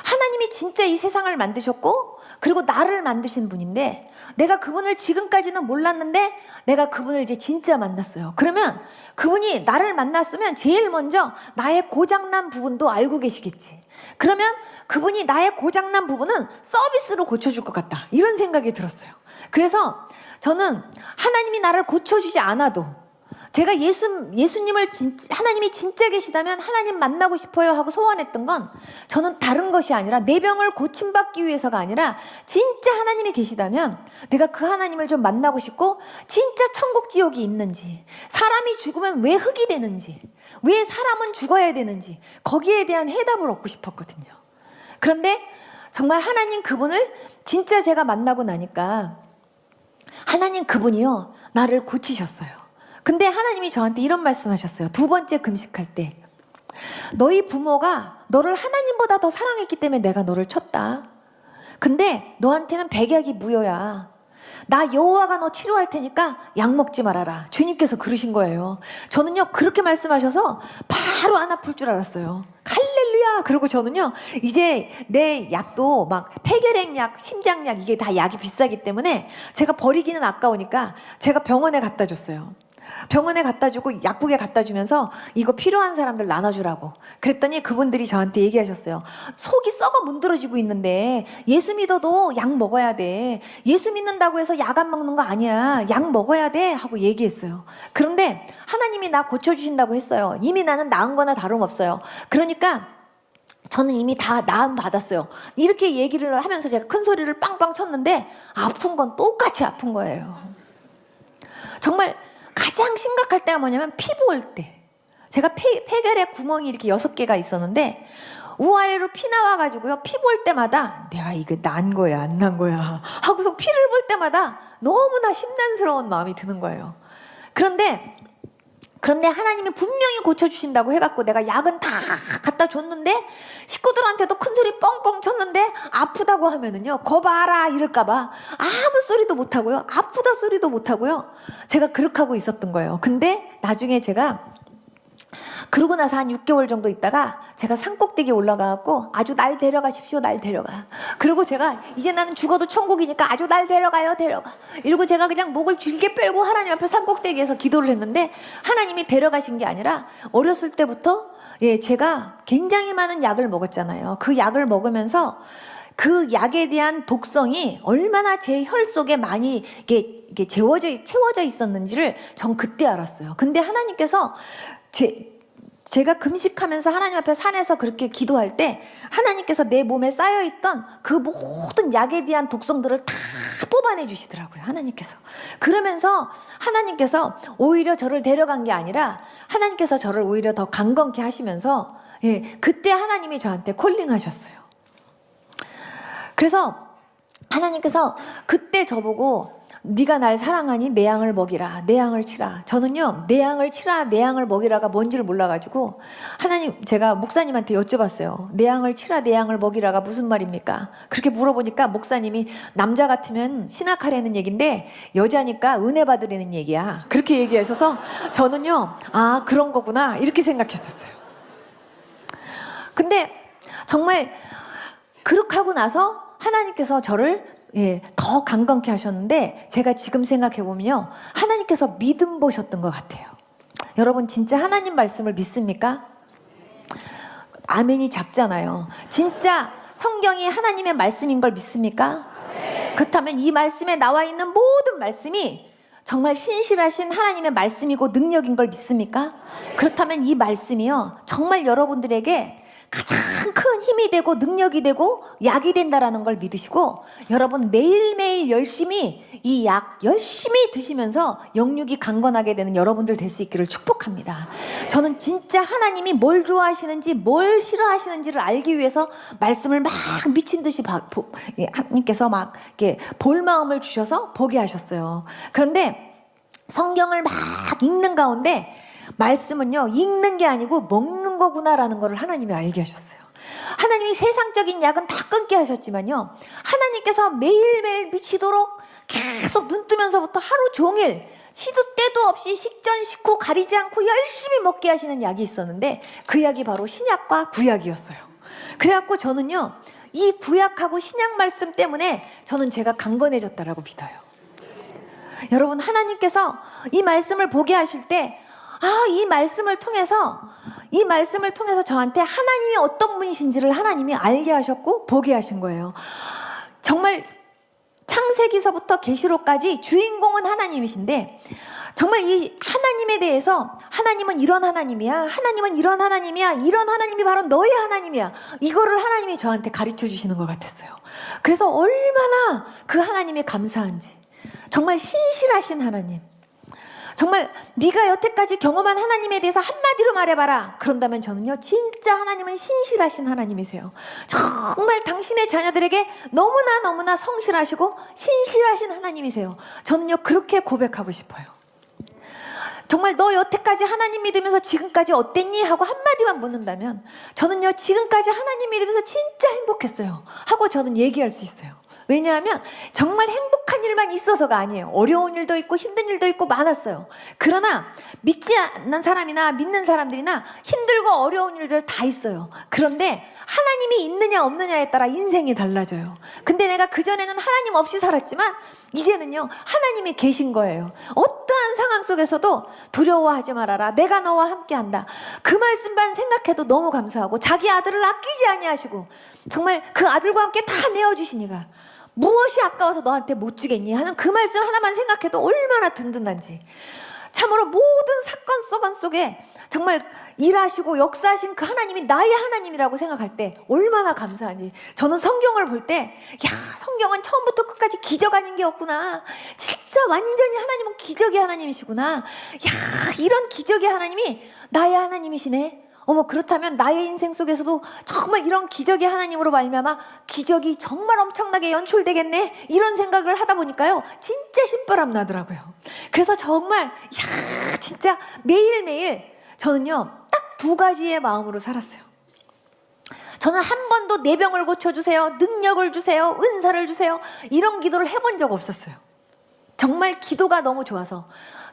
하나님이 진짜 이 세상을 만드셨고 그리고 나를 만드신 분인데 내가 그분을 지금까지는 몰랐는데 내가 그분을 이제 진짜 만났어요. 그러면 그분이 나를 만났으면 제일 먼저 나의 고장난 부분도 알고 계시겠지. 그러면 그분이 나의 고장난 부분은 서비스로 고쳐줄 것 같다. 이런 생각이 들었어요. 그래서 저는 하나님이 나를 고쳐주지 않아도 제가 예수님을 하나님이 진짜 계시다면 하나님 만나고 싶어요 하고 소원했던 건 저는 다른 것이 아니라 내 병을 고침받기 위해서가 아니라 진짜 하나님이 계시다면 내가 그 하나님을 좀 만나고 싶고 진짜 천국 지옥이 있는지 사람이 죽으면 왜 흙이 되는지 왜 사람은 죽어야 되는지 거기에 대한 해답을 얻고 싶었거든요. 그런데 정말 하나님 그분을 진짜 제가 만나고 나니까 하나님 그분이요 나를 고치셨어요. 근데 하나님이 저한테 이런 말씀하셨어요. 두 번째 금식할 때 너희 부모가 너를 하나님보다 더 사랑했기 때문에 내가 너를 쳤다. 근데 너한테는 백약이 무효야. 나 여호와가 너 치료할 테니까 약 먹지 말아라. 주님께서 그러신 거예요. 저는요 그렇게 말씀하셔서 바로 안 아플 줄 알았어요. 할렐루야. 그리고 저는요 이제 내 약도 막 폐결핵 약, 심장약 이게 다 약이 비싸기 때문에 제가 버리기는 아까우니까 제가 병원에 갖다 줬어요. 병원에 갖다 주고 약국에 갖다 주면서 이거 필요한 사람들 나눠주라고 그랬더니 그분들이 저한테 얘기하셨어요. 속이 썩어 문드러지고 있는데 예수 믿어도 약 먹어야 돼. 예수 믿는다고 해서 약 안 먹는 거 아니야. 약 먹어야 돼 하고 얘기했어요. 그런데 하나님이 나 고쳐주신다고 했어요. 이미 나는 나은 거나 다름없어요. 그러니까 저는 이미 다 나음 받았어요. 이렇게 얘기를 하면서 제가 큰 소리를 빵빵 쳤는데 아픈 건 똑같이 아픈 거예요. 정말 가장 심각할 때가 뭐냐면 피부 올 때 제가 폐결핵 구멍이 이렇게 6개가 있었는데 우아래로 피 나와가지고요 피부 올 때마다 내가 이거 난 거야 안 난 거야 하고서 피를 볼 때마다 너무나 심란스러운 마음이 드는 거예요. 그런데 하나님이 분명히 고쳐주신다고 해갖고 내가 약은 다 갖다 줬는데 식구들한테도 큰 소리 뻥뻥 쳤는데 아프다고 하면은요 거봐라 이럴까봐 아무 소리도 못하고요 아프다 소리도 못하고요 제가 그렇게 하고 있었던 거예요. 근데 나중에 제가 그러고 나서 한 6개월 정도 있다가 제가 산꼭대기에 올라가갖고 아주 날 데려가십시오 날 데려가. 그리고 제가 이제 나는 죽어도 천국이니까 아주 날 데려가요 데려가. 이러고 제가 그냥 목을 길게 빼고 하나님 앞에 산꼭대기에서 기도를 했는데 하나님이 데려가신 게 아니라 어렸을 때부터 제가 굉장히 많은 약을 먹었잖아요. 그 약을 먹으면서 그 약에 대한 독성이 얼마나 제 혈 속에 많이 이게 채워져 있었는지를 전 그때 알았어요. 근데 하나님께서 제가 금식하면서 하나님 앞에 산에서 그렇게 기도할 때 하나님께서 내 몸에 쌓여있던 그 모든 약에 대한 독성들을 다 뽑아내 주시더라고요. 하나님께서. 그러면서 하나님께서 오히려 저를 데려간 게 아니라 하나님께서 저를 오히려 더 강건케 하시면서 그때 하나님이 저한테 콜링하셨어요. 그래서 하나님께서 그때 저보고 네가 날 사랑하니 내 양을 먹이라, 내 양을 치라. 저는요, 내 양을 치라, 내 양을 먹이라가 뭔지를 몰라가지고 하나님, 제가 목사님한테 여쭤봤어요. 내 양을 치라, 내 양을 먹이라가 무슨 말입니까? 그렇게 물어보니까 목사님이 남자 같으면 신학하라는 얘기인데 여자니까 은혜 받으라는 얘기야. 그렇게 얘기하셔서 저는요, 아, 그런 거구나 이렇게 생각했었어요. 근데 정말 그렇게 하고 나서 하나님께서 저를 더 강건케 하셨는데 제가 지금 생각해보면요, 하나님께서 믿음 보셨던 것 같아요. 여러분 진짜 하나님 말씀을 믿습니까? 아멘이 작잖아요. 진짜 성경이 하나님의 말씀인 걸 믿습니까? 그렇다면 이 말씀에 나와 있는 모든 말씀이 정말 신실하신 하나님의 말씀이고 능력인 걸 믿습니까? 그렇다면 이 말씀이요, 정말 여러분들에게 가장 큰 힘이 되고 능력이 되고 약이 된다라는 걸 믿으시고, 여러분 매일매일 열심히 이 약 열심히 드시면서 영육이 강건하게 되는 여러분들 될 수 있기를 축복합니다. 저는 진짜 하나님이 뭘 좋아하시는지 뭘 싫어하시는지를 알기 위해서 말씀을 막 미친 듯이 하나님께서 막 이렇게 볼 마음을 주셔서 보게 하셨어요. 그런데 성경을 막 읽는 가운데 말씀은요, 읽는 게 아니고 먹는 거구나라는 것을 하나님이 알게 하셨어요. 하나님이 세상적인 약은 다 끊게 하셨지만요, 하나님께서 매일매일 미치도록 계속 눈 뜨면서부터 하루 종일 시도 때도 없이 식전 식후 가리지 않고 열심히 먹게 하시는 약이 있었는데 그 약이 바로 신약과 구약이었어요. 그래갖고 저는요, 이 구약하고 신약 말씀 때문에 저는 제가 강건해졌다라고 믿어요. 여러분, 하나님께서 이 말씀을 보게 하실 때 이 말씀을 통해서 저한테 하나님이 어떤 분이신지를 하나님이 알게 하셨고 보게 하신 거예요. 정말 창세기서부터 계시록까지 주인공은 하나님이신데 정말 이 하나님에 대해서 하나님은 이런 하나님이야, 하나님은 이런 하나님이야, 이런 하나님이 바로 너의 하나님이야, 이거를 하나님이 저한테 가르쳐 주시는 것 같았어요. 그래서 얼마나 그 하나님이 감사한지. 정말 신실하신 하나님, 정말 네가 여태까지 경험한 하나님에 대해서 한마디로 말해봐라. 그런다면 저는요, 진짜 하나님은 신실하신 하나님이세요. 정말 당신의 자녀들에게 너무나 성실하시고 신실하신 하나님이세요. 저는요, 그렇게 고백하고 싶어요. 정말 너 여태까지 하나님 믿으면서 지금까지 어땠니? 하고 한마디만 묻는다면 저는요, 지금까지 하나님 믿으면서 진짜 행복했어요 하고 저는 얘기할 수 있어요. 왜냐하면 정말 행복한 일만 있어서가 아니에요. 어려운 일도 있고 힘든 일도 있고 많았어요. 그러나 믿지 않는 사람이나 믿는 사람들이나 힘들고 어려운 일들 다 있어요. 그런데 하나님이 있느냐 없느냐에 따라 인생이 달라져요. 근데 내가 그전에는 하나님 없이 살았지만 이제는요, 하나님이 계신 거예요. 어떠한 상황 속에서도 두려워하지 말아라, 내가 너와 함께한다. 그 말씀만 생각해도 너무 감사하고, 자기 아들을 아끼지 아니하시고 정말 그 아들과 함께 다 내어주시니까 무엇이 아까워서 너한테 못 주겠니 하는 그 말씀 하나만 생각해도 얼마나 든든한지. 참으로 모든 사건 속에 정말 일하시고 역사하신 그 하나님이 나의 하나님이라고 생각할 때 얼마나 감사한지. 저는 성경을 볼 때, 성경은 처음부터 끝까지 기적 아닌 게 없구나, 진짜 완전히 하나님은 기적의 하나님이시구나, 이런 기적의 하나님이 나의 하나님이시네. 그렇다면 나의 인생 속에서도 정말 이런 기적의 하나님으로 말미암아 기적이 정말 엄청나게 연출되겠네, 이런 생각을 하다 보니까요, 진짜 신바람 나더라고요. 그래서 정말 진짜 매일매일 저는요, 딱 두 가지의 마음으로 살았어요. 저는 한 번도 내 병을 고쳐주세요, 능력을 주세요, 은사를 주세요, 이런 기도를 해본 적 없었어요. 정말 기도가 너무 좋아서.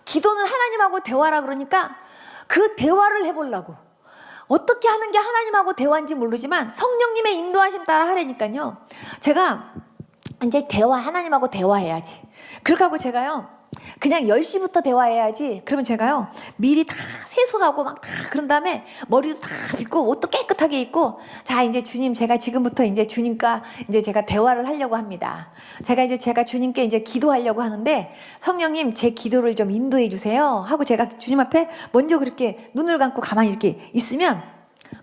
기도는 하나님하고 대화라 그러니까 그 대화를 해보려고. 어떻게 하는 게 하나님하고 대화인지 모르지만 성령님의 인도하심 따라 하라니까요, 제가 이제 하나님하고 대화해야지. 그렇게 하고 제가요, 그냥 10시부터 대화해야지. 그러면 제가요, 미리 다 세수하고 막 다 그런 다음에 머리도 다 빗고 옷도 깨끗하게 입고, 자, 이제 주님, 제가 지금부터 이제 주님과 이제 제가 대화를 하려고 합니다. 제가 주님께 이제 기도하려고 하는데, 성령님, 제 기도를 좀 인도해 주세요. 하고 제가 주님 앞에 먼저 그렇게 눈을 감고 가만히 이렇게 있으면,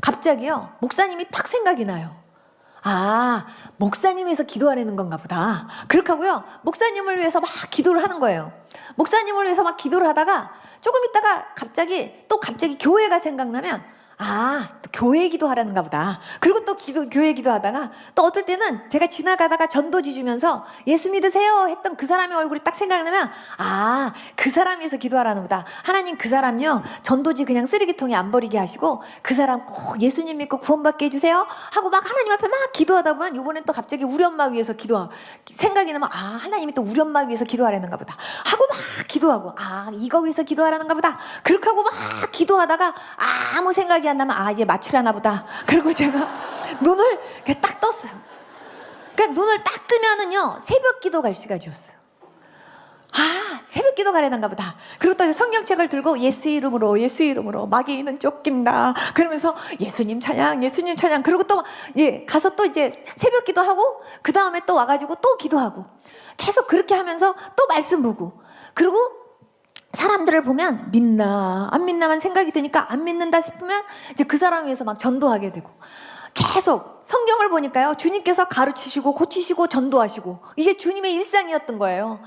갑자기요, 목사님이 딱 생각이 나요. 아, 목사님 위해서 기도하려는 건가 보다. 그렇게 하고요, 목사님을 위해서 막 기도를 하는 거예요. 목사님을 위해서 막 기도를 하다가 조금 있다가 갑자기 교회가 생각나면, 아, 또 교회 기도하라는가 보다. 그리고 또 교회 기도하다가 또 어떨 때는 제가 지나가다가 전도지 주면서 예수 믿으세요 했던 그 사람의 얼굴이 딱 생각나면, 아, 그 사람 위해서 기도하라는 거다. 하나님, 그 사람요, 전도지 그냥 쓰레기통에 안 버리게 하시고 그 사람 꼭 예수님 믿고 구원받게 해주세요 하고 막 하나님 앞에 막 기도하다 보면, 이번엔 또 갑자기 우리 엄마 위해서 생각이 나면, 아, 하나님이 또 우리 엄마 위해서 기도하라는가 보다 하고 막 기도하고, 아, 이거 위해서 기도하라는가 보다. 그렇게 하고 막 기도하다가 아무 생각이 안 나면, 아, 이제 마취하나 보다. 그리고 제가 눈을 이렇게 딱 떴어요. 그러니까 눈을 딱 뜨면은요, 새벽 기도 갈 시간이었어요. 아, 새벽 기도 가려는가 보다. 그리고 또 성경책을 들고 예수의 이름으로 마귀는 쫓긴다 그러면서 예수님 찬양, 예수님 찬양. 그리고 또 가서 또 이제 새벽 기도하고 그 다음에 또 와가지고 또 기도하고 계속 그렇게 하면서 또 말씀 보고, 그리고 사람들을 보면 믿나 안 믿나만 생각이 드니까 안 믿는다 싶으면 이제 그 사람 위해서 막 전도하게 되고, 계속 성경을 보니까요, 주님께서 가르치시고 고치시고 전도하시고, 이게 주님의 일상이었던 거예요.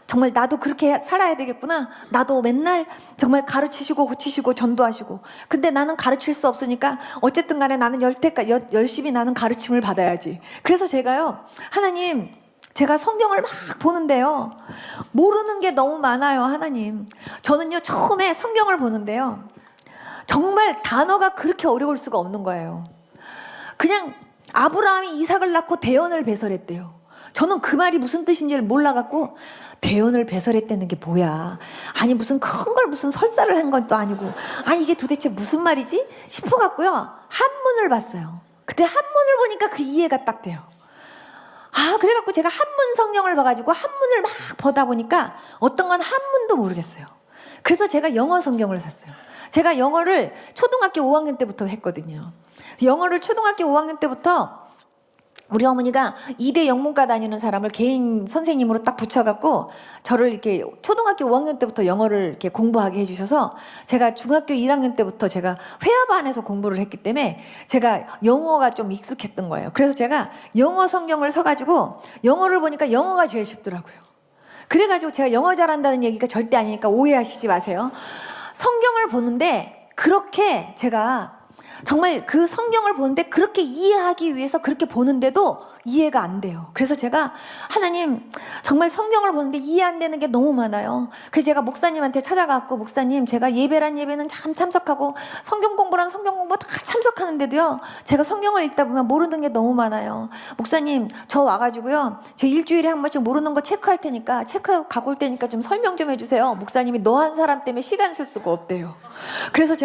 정말 나도 그렇게 살아야 되겠구나. 나도 맨날 정말 가르치시고 고치시고 전도하시고. 근데 나는 가르칠 수 없으니까 어쨌든 간에 나는 열심히 나는 가르침을 받아야지. 그래서 제가요, 하나님, 제가 성경을 막 보는데요, 모르는 게 너무 많아요. 하나님, 저는요, 처음에 성경을 보는데요, 정말 단어가 그렇게 어려울 수가 없는 거예요. 그냥 아브라함이 이삭을 낳고 대언을 배설했대요. 저는 그 말이 무슨 뜻인지를 몰라갖고, 대언을 배설했다는 게 뭐야, 아니 무슨 큰 걸 무슨 설사를 한 것도 아니고, 아니 이게 도대체 무슨 말이지 싶어갖고요, 한문을 봤어요. 그때 한문을 보니까 그 이해가 딱 돼요. 아, 그래갖고 제가 한문 성경을 봐가지고 한문을 막 보다 보니까 어떤 건 한문도 모르겠어요. 그래서 제가 영어 성경을 샀어요. 제가 영어를 초등학교 5학년 때부터 했거든요. 영어를 초등학교 5학년 때부터 우리 어머니가 2대 영문과 다니는 사람을 개인 선생님으로 딱 붙여갖고 저를 이렇게 초등학교 5학년 때부터 영어를 이렇게 공부하게 해주셔서, 제가 중학교 1학년 때부터 제가 회화반에서 공부를 했기 때문에 제가 영어가 좀 익숙했던 거예요. 그래서 제가 영어 성경을 서가지고 영어를 보니까 영어가 제일 쉽더라고요. 그래가지고 제가 영어 잘한다는 얘기가 절대 아니니까 오해하시지 마세요. 성경을 보는데 그렇게 제가 정말 그 성경을 보는데 그렇게 이해하기 위해서 그렇게 보는데도 이해가 안 돼요. 그래서 제가, 하나님, 정말 성경을 보는데 이해 안 되는 게 너무 많아요. 그래서 제가 목사님한테 찾아가고, 목사님, 제가 예배란 예배는 참 참석하고 성경 공부란 성경 공부 다 참석하는데도요, 제가 성경을 읽다 보면 모르는 게 너무 많아요. 목사님, 저 와가지고요, 제 일주일에 한 번씩 모르는 거 체크할 테니까, 체크하고 갖고 올 테니까 좀 설명 좀 해주세요. 목사님이 너 한 사람 때문에 시간 쓸 수가 없대요. 그래서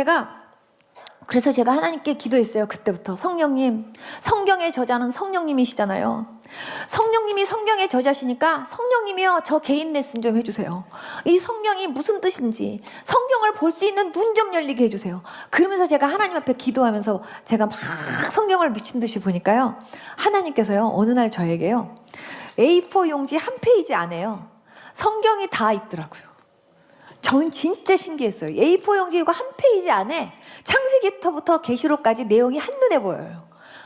제가 하나님께 기도했어요. 그때부터, 성령님, 성경의 저자는 성령님이시잖아요. 성령님이 성경의 저자시니까 성령님이요, 저 개인 레슨 좀 해주세요. 이 성경이 무슨 뜻인지 성경을 볼 수 있는 눈 좀 열리게 해주세요. 그러면서 제가 하나님 앞에 기도하면서 제가 막 성경을 미친 듯이 보니까요, 하나님께서요, 어느 날 저에게요, A4 용지 한 페이지 안에요, 성경이 다 있더라고요. 저는 진짜 신기했어요. A4 용지 이거 한 페이지 안에 창세기부터 계시록까지 내용이 한눈에 보여요.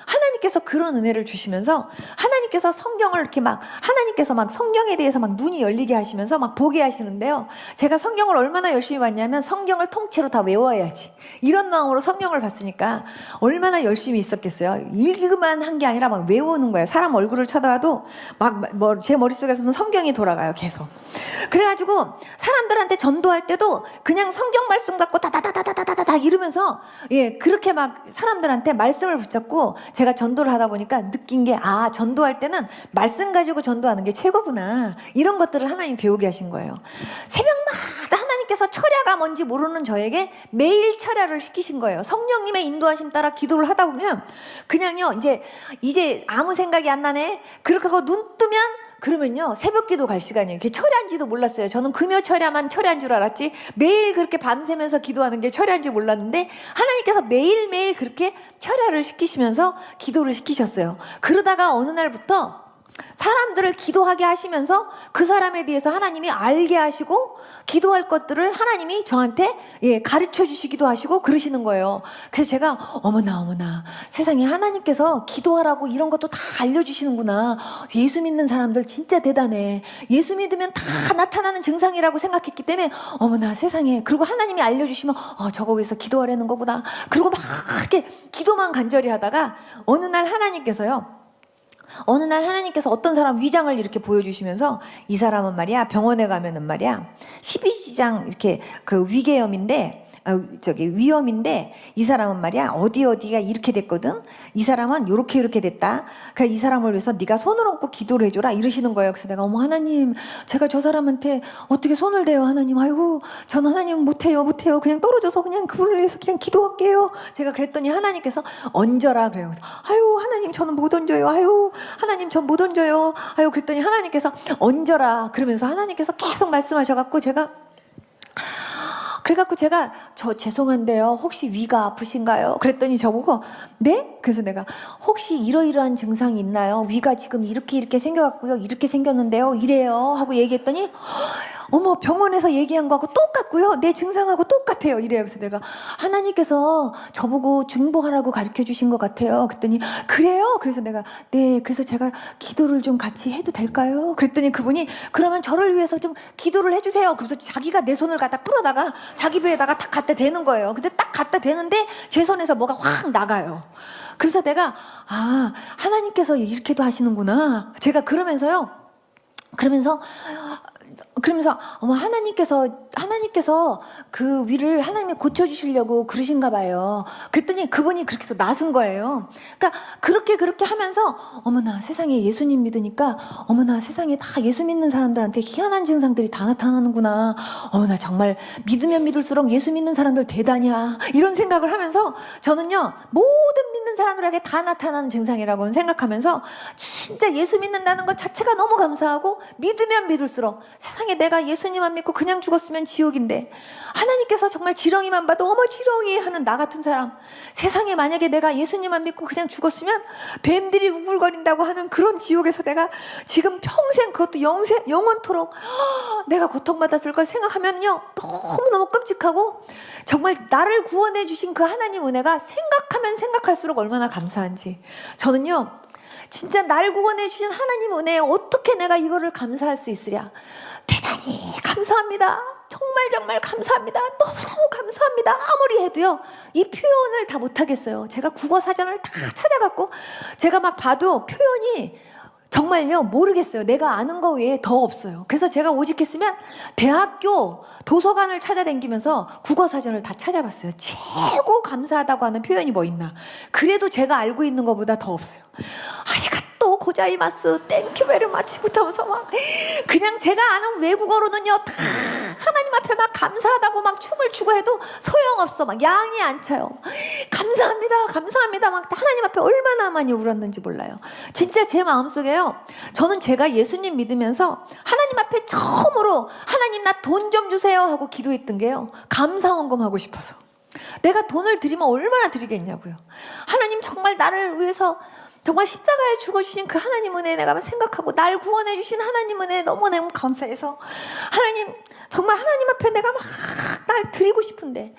하나님께서 그런 은혜를 주시면서, 하나님께서 성경을 이렇게 하나님께서 성경에 대해서 눈이 열리게 하시면서 보게 하시는데요, 제가 성경을 얼마나 열심히 봤냐면, 성경을 통째로 다 외워야지, 이런 마음으로 성경을 봤으니까 얼마나 열심히 있었겠어요. 읽기만 한 게 아니라 외우는 거예요. 사람 얼굴을 쳐다봐도 제 머릿속에서는 성경이 돌아가요, 계속. 그래가지고 사람들한테 전도할 때도 그냥 성경 말씀 갖고 다다다다다다다 이러면서, 그렇게 사람들한테 말씀을 붙잡고 제가 전도를 하다 보니까 느낀 게, 아, 전도할 때는 말씀 가지고 전도하는 게 최고구나, 이런 것들을 하나님 배우게 하신 거예요. 새벽마다 하나님께서 철야가 뭔지 모르는 저에게 매일 철야를 시키신 거예요. 성령님의 인도하심 따라 기도를 하다 보면 그냥요, 이제 아무 생각이 안 나네, 그렇게 하고 눈 뜨면 그러면요 새벽기도 갈 시간이에요. 그게 철야인지도 몰랐어요. 저는 금요 철야만 철야인 줄 알았지 매일 그렇게 밤새면서 기도하는 게 철야인지 몰랐는데 하나님께서 매일매일 그렇게 철야를 시키시면서 기도를 시키셨어요. 그러다가 어느 날부터 사람들을 기도하게 하시면서 그 사람에 대해서 하나님이 알게 하시고 기도할 것들을 하나님이 저한테 가르쳐 주시기도 하시고 그러시는 거예요. 그래서 제가 어머나 세상에 하나님께서 기도하라고 이런 것도 다 알려주시는구나. 예수 믿는 사람들 진짜 대단해. 예수 믿으면 다 나타나는 증상이라고 생각했기 때문에 어머나 세상에. 그리고 하나님이 알려주시면 저거 위해서 기도하라는 거구나. 그리고 막 이렇게 기도만 간절히 하다가 어느 날 하나님께서 어떤 사람 위장을 이렇게 보여주시면서 이 사람은 말이야 병원에 가면은 말이야 12지장 이렇게 그 위궤염인데 위염인데 이 사람은 말이야 어디가 이렇게 됐거든. 이 사람은 이렇게 됐다. 그러니까 이 사람을 위해서 네가 손을 얹고 기도를 해줘라 이러시는 거예요. 그래서 내가 어머 하나님 제가 저 사람한테 어떻게 손을 대요 하나님. 아이고 전 하나님 못해요 그냥 떨어져서 그냥 그분을 위해서 그냥 기도할게요. 제가 그랬더니 하나님께서 얹어라 그래요. 아유 하나님 저는 못 얹어요. 아유 하나님 전 못 얹어요. 아유 그랬더니 하나님께서 얹어라 그러면서 하나님께서 계속 말씀하셔갖고 그래갖고 제가 저 죄송한데요 혹시 위가 아프신가요? 그랬더니 저보고 네? 그래서 내가 혹시 이러이러한 증상이 있나요? 위가 지금 이렇게 생겨갖고요 이렇게 생겼는데요 이래요 하고 얘기했더니 어머 병원에서 얘기한 거하고 똑같고요 내 증상하고 똑같아요 이래요. 그래서 내가 하나님께서 저보고 중보하라고 가르쳐 주신 것 같아요. 그랬더니 그래요? 그래서 내가 네 그래서 제가 기도를 좀 같이 해도 될까요? 그랬더니 그분이 그러면 저를 위해서 좀 기도를 해주세요. 그래서 자기가 내 손을 갖다 풀어다가 자기 배에다가 탁 갖다 대는 거예요. 근데 딱 갖다 대는데 제 손에서 뭐가 확 나가요. 그래서 내가 하나님께서 이렇게도 하시는구나. 제가 그러면서 어머 하나님께서 그 위를 하나님이 고쳐주시려고 그러신가 봐요. 그랬더니 그분이 그렇게 해서 나선 거예요. 그러니까 그렇게 하면서 어머나 세상에 예수님 믿으니까 어머나 세상에 다 예수 믿는 사람들한테 희한한 증상들이 다 나타나는구나. 어머나 정말 믿으면 믿을수록 예수 믿는 사람들 대단이야 이런 생각을 하면서 저는요 모든 믿는 사람들에게 다 나타나는 증상이라고 생각하면서 진짜 예수 믿는다는 것 자체가 너무 감사하고 믿으면 믿을수록 세상에 내가 예수님 안 믿고 그냥 죽었으면 지옥인데 하나님께서 정말 지렁이만 봐도 어머 지렁이 하는 나 같은 사람 세상에 만약에 내가 예수님 안 믿고 그냥 죽었으면 뱀들이 우글거린다고 하는 그런 지옥에서 내가 지금 평생 그것도 영원토록 내가 고통받았을 걸 생각하면요 너무너무 끔찍하고 정말 나를 구원해 주신 그 하나님 은혜가 생각하면 생각할수록 얼마나 감사한지 저는요 진짜 날 구원해 주신 하나님 은혜에 어떻게 내가 이거를 감사할 수 있으랴. 대단히 감사합니다. 정말 감사합니다. 너무너무 감사합니다. 아무리 해도요 이 표현을 다 못하겠어요. 제가 국어 사전을 다 찾아갖고 제가 막 봐도 표현이 정말요 모르겠어요. 내가 아는 거 외에 더 없어요. 그래서 제가 오직 했으면 대학교 도서관을 찾아다니면서 국어사전을 다 찾아봤어요. 최고 감사하다고 하는 표현이 뭐 있나. 그래도 제가 알고 있는 것보다 더 없어요. 아리가또 고자이마스 땡큐 베리 마치부터 하면서 막 그냥 제가 아는 외국어로는요 다 하나님 앞에 막 감사하다고 막 춤을 추고 해도 소용없어. 막 양이 안 차요. 감사합니다 막 하나님 앞에 얼마나 많이 울었는지 몰라요. 진짜 제 마음속에요 저는 제가 예수님 믿으면서 하나님 앞에 처음으로 하나님 나 돈 좀 주세요 하고 기도했던 게요 감사원금 하고 싶어서. 내가 돈을 드리면 얼마나 드리겠냐고요. 하나님 정말 나를 위해서 정말 십자가에 죽어주신 그 하나님 은혜 내가 생각하고 날 구원해 주신 하나님 은혜 너무너무 감사해서 하나님 정말 하나님 앞에 내가 막 날 드리고 싶은데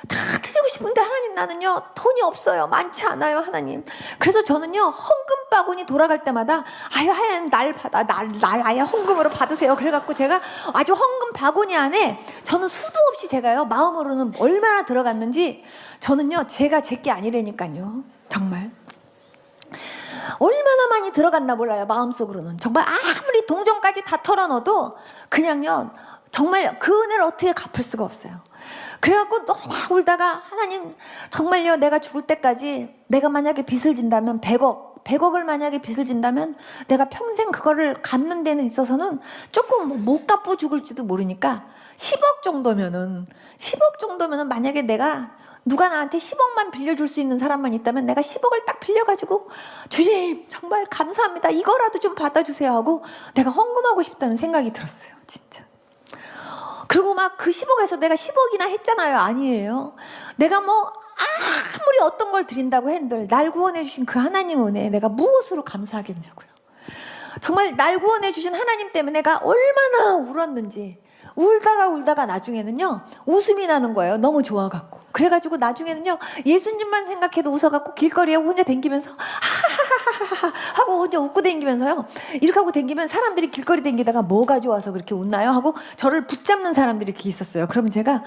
다 드리고 싶은데 하나님 나는요 돈이 없어요. 많지 않아요 하나님. 그래서 저는요 헌금 바구니 돌아갈 때마다 아유 하나님 날 아예 헌금으로 받으세요. 그래갖고 제가 아주 헌금 바구니 안에 저는 수도 없이 제가요 마음으로는 얼마나 들어갔는지 저는요 제가 제게 아니라니까요 정말 얼마나 많이 들어갔나 몰라요. 마음속으로는 정말 아무리 동전까지 다 털어넣어도 그냥요 정말 그 은혜를 어떻게 갚을 수가 없어요. 그래갖고 너무 울다가 하나님 정말요 내가 죽을 때까지 내가 만약에 빚을 진다면 100억을 만약에 빚을 진다면 내가 평생 그거를 갚는 데는 있어서는 조금 못 갚고 죽을지도 모르니까 10억 정도면은 만약에 내가 누가 나한테 10억만 빌려줄 수 있는 사람만 있다면 내가 10억을 딱 빌려가지고 주님 정말 감사합니다, 이거라도 좀 받아주세요 하고 내가 헌금하고 싶다는 생각이 들었어요. 진짜. 그리고 막 그 10억에서 내가 10억이나 했잖아요. 아니에요. 내가 뭐 아무리 어떤 걸 드린다고 한들 날 구원해 주신 그 하나님 은혜에 내가 무엇으로 감사하겠냐고요. 정말 날 구원해 주신 하나님 때문에 내가 얼마나 울었는지, 울다가 나중에는요 웃음이 나는 거예요. 너무 좋아갖고. 그래가지고 나중에는요 예수님만 생각해도 웃어갖고 길거리에 혼자 댕기면서 하하하하하 하고 혼자 웃고 댕기면서요, 이렇게 하고 댕기면 사람들이 길거리 댕기다가 뭐가 좋아서 그렇게 웃나요 하고 저를 붙잡는 사람들이 이렇게 있었어요. 그러면 제가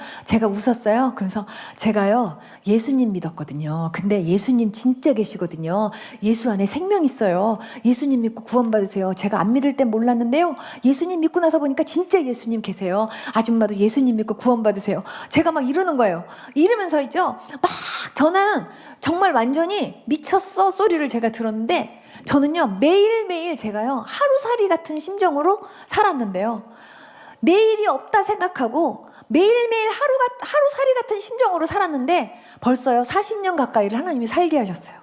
웃었어요. 그래서 제가요 예수님 믿었거든요. 근데 예수님 진짜 계시거든요. 예수 안에 생명 있어요. 예수님 믿고 구원받으세요. 제가 안 믿을 땐 몰랐는데요, 예수님 믿고 나서 보니까 진짜 예수님 계세요. 아줌마도 예수님 믿고 구원받으세요. 제가 막 이러는 거예요. 이러면서 있죠, 막 저는 정말 완전히 미쳤어 소리를 제가 들었는데, 저는요 매일매일 제가요 하루살이 같은 심정으로 살았는데요, 내일이 없다 생각하고 매일매일 하루살이 같은 심정으로 살았는데 벌써요 40년 가까이를 하나님이 살게 하셨어요.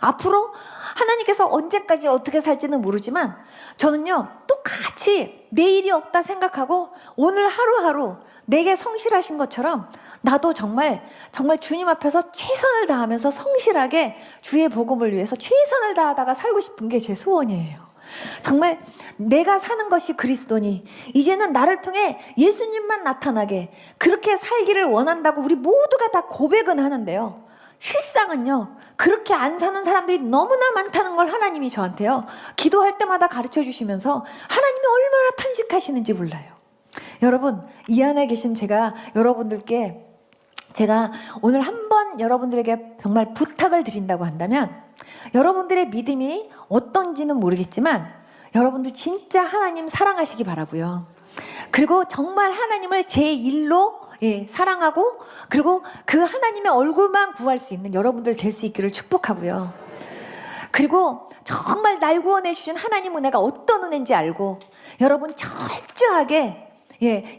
앞으로 하나님께서 언제까지 어떻게 살지는 모르지만 저는요 똑같이 내일이 없다 생각하고 오늘 하루하루 내게 성실하신 것처럼 나도 정말 주님 앞에서 최선을 다하면서 성실하게 주의 복음을 위해서 최선을 다하다가 살고 싶은 게 제 소원이에요. 정말 내가 사는 것이 그리스도니 이제는 나를 통해 예수님만 나타나게 그렇게 살기를 원한다고 우리 모두가 다 고백은 하는데요, 실상은요 그렇게 안 사는 사람들이 너무나 많다는 걸 하나님이 저한테요 기도할 때마다 가르쳐 주시면서 하나님이 얼마나 탄식하시는지 몰라요. 여러분, 이 안에 계신 제가 여러분들께 제가 오늘 한번 여러분들에게 정말 부탁을 드린다고 한다면, 여러분들의 믿음이 어떤지는 모르겠지만 여러분들 진짜 하나님 사랑하시기 바라고요. 그리고 정말 하나님을 제1로 사랑하고 그리고 그 하나님의 얼굴만 구할 수 있는 여러분들 될 수 있기를 축복하고요. 그리고 정말 날 구원해 주신 하나님 은혜가 어떤 은혜인지 알고 여러분 철저하게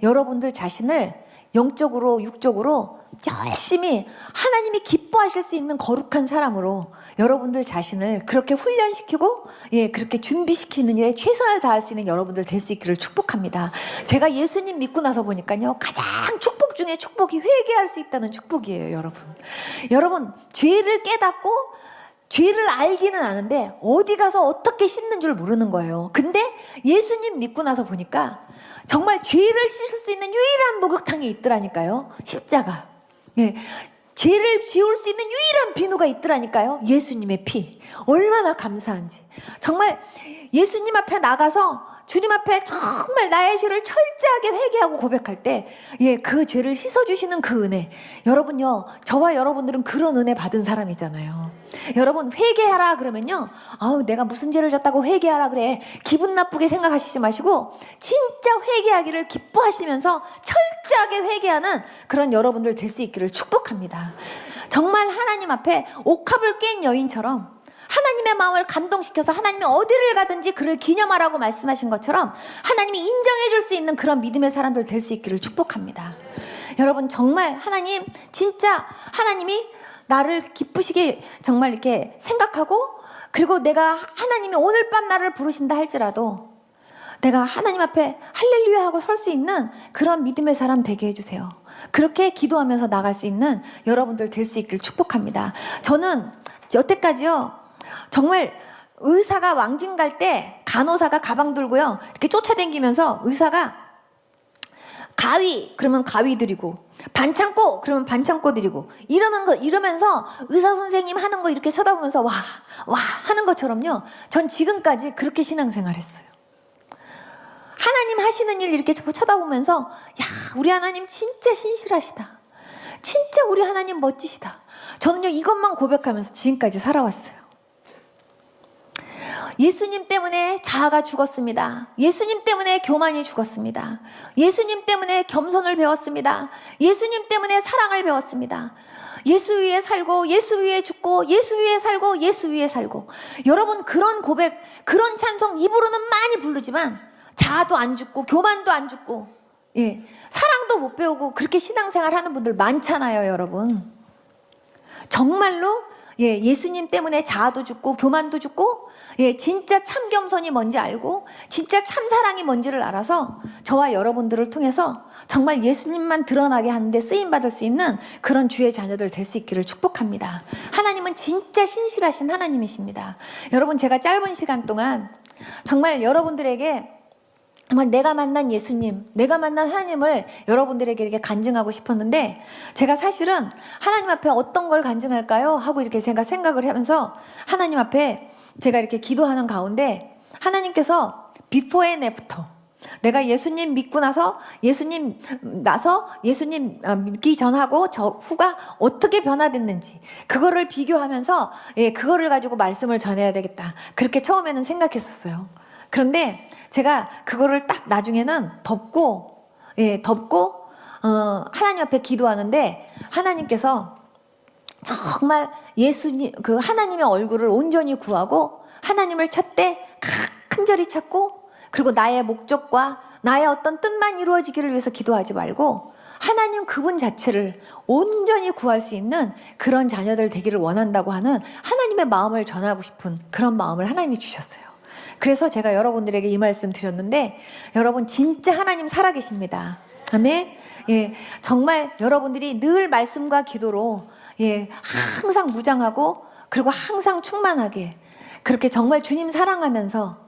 여러분들 자신을 영적으로 육적으로 열심히 하나님이 기뻐하실 수 있는 거룩한 사람으로 여러분들 자신을 그렇게 훈련시키고 그렇게 준비시키는 일에 최선을 다할 수 있는 여러분들 될 수 있기를 축복합니다. 제가 예수님 믿고 나서 보니까요 가장 축복 중에 축복이 회개할 수 있다는 축복이에요. 여러분 죄를 깨닫고 죄를 알기는 아는데 어디 가서 어떻게 씻는 줄 모르는 거예요. 근데 예수님 믿고 나서 보니까 정말 죄를 씻을 수 있는 유일한 목욕탕이 있더라니까요. 십자가. 죄를 지울 수 있는 유일한 비누가 있더라니까요. 예수님의 피. 얼마나 감사한지. 정말 예수님 앞에 나가서 주님 앞에 정말 나의 죄를 철저하게 회개하고 고백할 때 그 죄를 씻어주시는 그 은혜. 여러분요, 저와 여러분들은 그런 은혜 받은 사람이잖아요. 여러분 회개하라 그러면요, 내가 무슨 죄를 졌다고 회개하라 그래, 기분 나쁘게 생각하시지 마시고 진짜 회개하기를 기뻐하시면서 철저하게 회개하는 그런 여러분들 될 수 있기를 축복합니다. 정말 하나님 앞에 옥합을 깬 여인처럼 하나님의 마음을 감동시켜서 하나님이 어디를 가든지 그를 기념하라고 말씀하신 것처럼 하나님이 인정해 줄 수 있는 그런 믿음의 사람들 될 수 있기를 축복합니다. 여러분 정말 하나님, 진짜 하나님이 나를 기쁘시게 정말 이렇게 생각하고, 그리고 내가 하나님이 오늘 밤 나를 부르신다 할지라도 내가 하나님 앞에 할렐루야 하고 설 수 있는 그런 믿음의 사람 되게 해주세요. 그렇게 기도하면서 나갈 수 있는 여러분들 될 수 있기를 축복합니다. 저는 여태까지요 정말 의사가 왕진 갈 때 간호사가 가방 들고요 이렇게 쫓아다니면서 의사가 가위 그러면 가위 드리고 반창고 그러면 반창고 드리고 이러면서 의사 선생님 하는 거 이렇게 쳐다보면서 와 하는 것처럼요 전 지금까지 그렇게 신앙생활 했어요. 하나님 하시는 일 이렇게 쳐다보면서 야, 우리 하나님 진짜 신실하시다, 진짜 우리 하나님 멋지시다. 저는요 이것만 고백하면서 지금까지 살아왔어요. 예수님 때문에 자아가 죽었습니다. 예수님 때문에 교만이 죽었습니다. 예수님 때문에 겸손을 배웠습니다. 예수님 때문에 사랑을 배웠습니다. 예수 위에 살고 예수 위에 죽고 예수 위에 살고 예수 위에 살고. 여러분 그런 고백, 그런 찬송 입으로는 많이 부르지만 자아도 안 죽고 교만도 안 죽고 사랑도 못 배우고 그렇게 신앙생활 하는 분들 많잖아요. 여러분 정말로 예수님 때문에 자아도 죽고 교만도 죽고 진짜 참 겸손이 뭔지 알고 진짜 참 사랑이 뭔지를 알아서 저와 여러분들을 통해서 정말 예수님만 드러나게 하는데 쓰임받을 수 있는 그런 주의 자녀들 될 수 있기를 축복합니다. 하나님은 진짜 신실하신 하나님이십니다. 여러분, 제가 짧은 시간 동안 정말 여러분들에게 정말 내가 만난 예수님, 내가 만난 하나님을 여러분들에게 이렇게 간증하고 싶었는데, 제가 사실은 하나님 앞에 어떤 걸 간증할까요? 하고 이렇게 제가 생각을 하면서 하나님 앞에 제가 이렇게 기도하는 가운데 하나님께서 비포 앤 애프터, 내가 예수님 믿고 나서 예수님 믿기 전하고 저 후가 어떻게 변화됐는지 그거를 비교하면서 그거를 가지고 말씀을 전해야 되겠다, 그렇게 처음에는 생각했었어요. 그런데 제가 그거를 딱 나중에는 덮고 하나님 앞에 기도하는데 하나님께서 정말 예수님 그 하나님의 얼굴을 온전히 구하고 하나님을 찾되 간절히 찾고, 그리고 나의 목적과 나의 어떤 뜻만 이루어지기를 위해서 기도하지 말고 하나님 그분 자체를 온전히 구할 수 있는 그런 자녀들 되기를 원한다고 하는 하나님의 마음을 전하고 싶은 그런 마음을 하나님이 주셨어요. 그래서 제가 여러분들에게 이 말씀 드렸는데, 여러분 진짜 하나님 살아계십니다. 아멘. 정말 여러분들이 늘 말씀과 기도로 항상 무장하고 그리고 항상 충만하게 그렇게 정말 주님 사랑하면서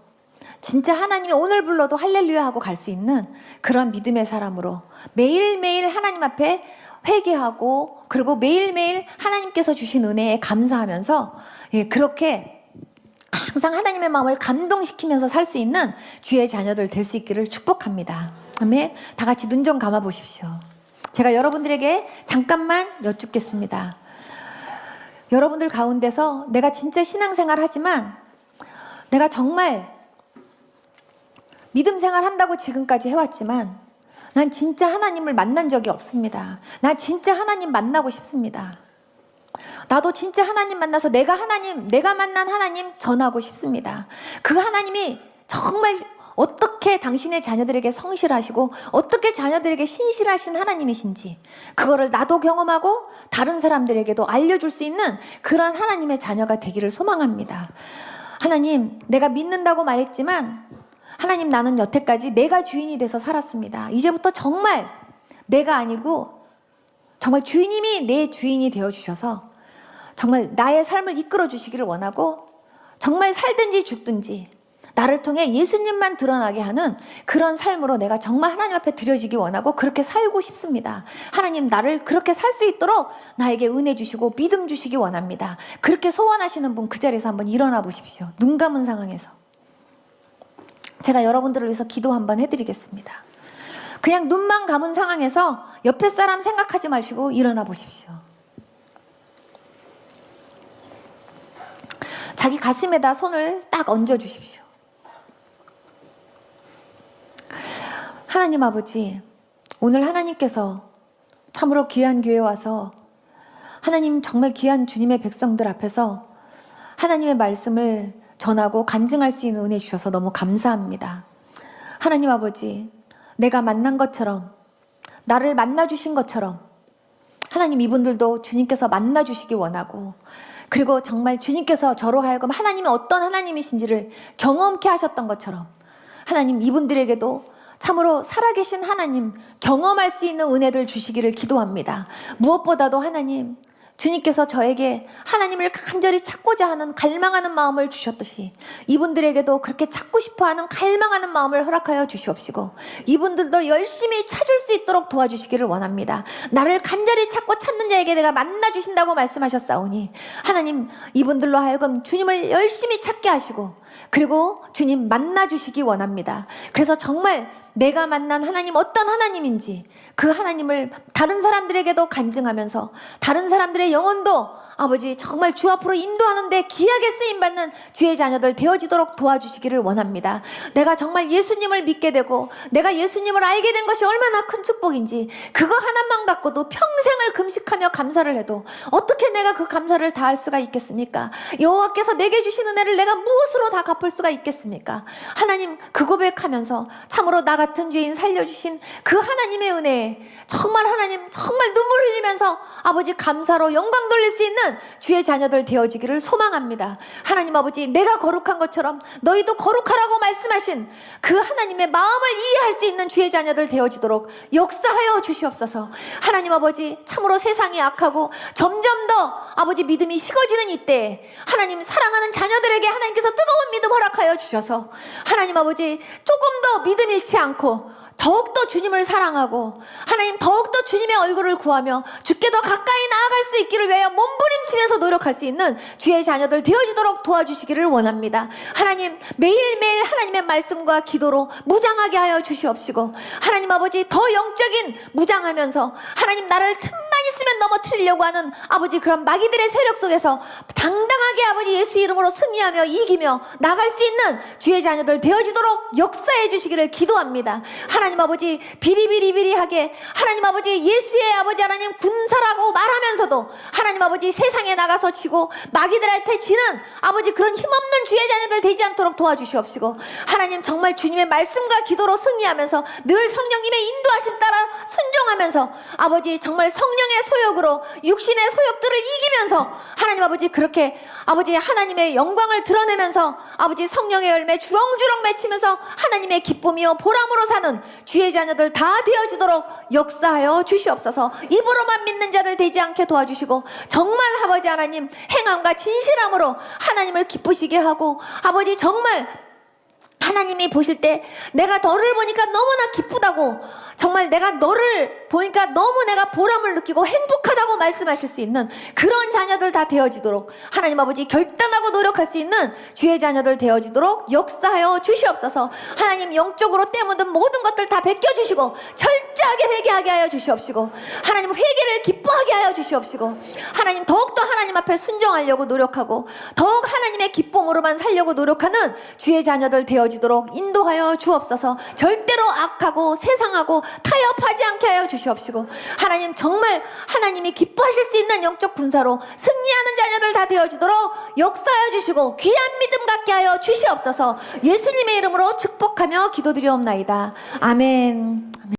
진짜 하나님이 오늘 불러도 할렐루야 하고 갈 수 있는 그런 믿음의 사람으로 매일매일 하나님 앞에 회개하고 그리고 매일매일 하나님께서 주신 은혜에 감사하면서 그렇게 항상 하나님의 마음을 감동시키면서 살 수 있는 주의 자녀들 될 수 있기를 축복합니다. 아멘. 다 같이 눈 좀 감아 보십시오. 제가 여러분들에게 잠깐만 여쭙겠습니다. 여러분들 가운데서 내가 진짜 신앙생활 하지만 내가 정말 믿음 생활 한다고 지금까지 해왔지만 난 진짜 하나님을 만난 적이 없습니다. 나 진짜 하나님 만나고 싶습니다. 나도 진짜 하나님 만나서 내가 만난 하나님 전하고 싶습니다. 그 하나님이 정말 어떻게 당신의 자녀들에게 성실하시고 어떻게 자녀들에게 신실하신 하나님이신지 그거를 나도 경험하고 다른 사람들에게도 알려줄 수 있는 그런 하나님의 자녀가 되기를 소망합니다. 하나님, 내가 믿는다고 말했지만 하나님, 나는 여태까지 내가 주인이 돼서 살았습니다. 이제부터 정말 내가 아니고 정말 주님이 내 주인이 되어주셔서 정말 나의 삶을 이끌어 주시기를 원하고 정말 살든지 죽든지 나를 통해 예수님만 드러나게 하는 그런 삶으로 내가 정말 하나님 앞에 드려지기 원하고 그렇게 살고 싶습니다. 하나님, 나를 그렇게 살 수 있도록 나에게 은혜 주시고 믿음 주시기 원합니다. 그렇게 소원하시는 분 그 자리에서 한번 일어나 보십시오. 눈 감은 상황에서. 제가 여러분들을 위해서 기도 한번 해드리겠습니다. 그냥 눈만 감은 상황에서 옆에 사람 생각하지 마시고 일어나 보십시오. 자기 가슴에다 손을 딱 얹어 주십시오. 하나님 아버지, 오늘 하나님께서 참으로 귀한 교회에 와서 하나님 정말 귀한 주님의 백성들 앞에서 하나님의 말씀을 전하고 간증할 수 있는 은혜 주셔서 너무 감사합니다. 하나님 아버지, 내가 만난 것처럼 나를 만나주신 것처럼 하나님 이분들도 주님께서 만나주시기 원하고 그리고 정말 주님께서 저로 하여금 하나님이 어떤 하나님이신지를 경험케 하셨던 것처럼 하나님 이분들에게도 참으로 살아계신 하나님 경험할 수 있는 은혜를 주시기를 기도합니다. 무엇보다도 하나님, 주님께서 저에게 하나님을 간절히 찾고자 하는 갈망하는 마음을 주셨듯이 이분들에게도 그렇게 찾고 싶어하는 갈망하는 마음을 허락하여 주시옵시고 이분들도 열심히 찾을 수 있도록 도와주시기를 원합니다. 나를 간절히 찾고 찾는 자에게 내가 만나주신다고 말씀하셨사오니 하나님, 이분들로 하여금 주님을 열심히 찾게 하시고 그리고 주님 만나주시기 원합니다. 그래서 정말 내가 만난 하나님 어떤 하나님인지 그 하나님을 다른 사람들에게도 간증하면서 다른 사람들의 영혼도 아버지 정말 주 앞으로 인도하는데 귀하게 쓰임받는 주의 자녀들 되어지도록 도와주시기를 원합니다. 내가 정말 예수님을 믿게 되고 내가 예수님을 알게 된 것이 얼마나 큰 축복인지 그거 하나만 갖고도 평생을 금식하며 감사를 해도 어떻게 내가 그 감사를 다할 수가 있겠습니까? 여호와께서 내게 주신 은혜를 내가 무엇으로 다 갚을 수가 있겠습니까? 하나님, 그 고백하면서 참으로 나가 같은 죄인 살려주신 그 하나님의 은혜에 정말 하나님 정말 눈물 흘리면서 아버지 감사로 영광 돌릴 수 있는 주의 자녀들 되어지기를 소망합니다. 하나님 아버지, 내가 거룩한 것처럼 너희도 거룩하라고 말씀하신 그 하나님의 마음을 이해할 수 있는 주의 자녀들 되어지도록 역사하여 주시옵소서. 하나님 아버지, 참으로 세상이 악하고 점점 더 아버지 믿음이 식어지는 이때 하나님 사랑하는 자녀들에게 하나님께서 뜨거운 믿음 허락하여 주셔서 하나님 아버지 조금 더 믿음 잃지 않고 더욱더 주님을 사랑하고 하나님 더욱더 주님의 얼굴을 구하며 주께 더 가까이 나아갈 수 있기를 위하여 몸부림치면서 노력할 수 있는 주의 자녀들 되어지도록 도와주시기를 원합니다. 하나님 매일매일 하나님의 말씀과 기도로 무장하게 하여 주시옵시고 하나님 아버지 더 영적인 무장하면서 하나님 나를 틈만 있으면 넘어뜨리려고 하는 아버지 그런 마귀들의 세력 속에서 당당하게 아버지 예수 이름으로 승리하며 이기며 나갈 수 있는 주의 자녀들 되어지도록 역사해 주시기를 기도합니다. 하나님 아버지 비리비리비리하게 하나님 아버지 예수의 아버지 하나님 군사라고 말하면서도 하나님 아버지 세상에 나가서 지고 마귀들한테 지는 아버지 그런 힘없는 주의 자녀들 되지 않도록 도와주시옵시고 하나님 정말 주님의 말씀과 기도로 승리하면서 늘 성령님의 인도하심 따라 순종하면서 아버지 정말 성령의 소욕으로 육신의 소욕들을 이기면서 하나님 아버지 그렇게 아버지 하나님의 영광을 드러내면서 아버지 성령의 열매 주렁주렁 맺히면서 하나님의 기쁨이요 보람으로 사는 주의 자녀들 다 되어지도록 역사하여 주시옵소서. 입으로만 믿는 자들 되지 않게 도와주시고 정말 아버지 하나님 행함과 진실함으로 하나님을 기쁘시게 하고 아버지 정말 하나님이 보실 때 내가 너를 보니까 너무나 기쁘다고 정말 내가 너를 보니까 너무 내가 보람을 느끼고 행복하다고 말씀하실 수 있는 그런 자녀들 다 되어지도록 하나님 아버지 결단하고 노력할 수 있는 주의 자녀들 되어지도록 역사하여 주시옵소서. 하나님 영적으로 때묻은 모든 것들 다 베껴주시고 철저하게 회개하게 하여 주시옵시고 하나님 회개를 기뻐하게 하여 주시옵시고 하나님 더욱더 하나님 앞에 순종하려고 노력하고 더욱 하나님의 기쁨으로만 살려고 노력하는 주의 자녀들 되어지도록 인도하여 주옵소서. 절대로 악하고 세상하고 타협하지 않게 하여 주시옵시고 하나님 정말 하나님이 기뻐하실 수 있는 영적 군사로 승리하는 자녀들 다 되어지도록 역사하여 주시고 귀한 믿음 갖게 하여 주시옵소서. 예수님의 이름으로 축복하며 기도드리옵나이다. 아멘.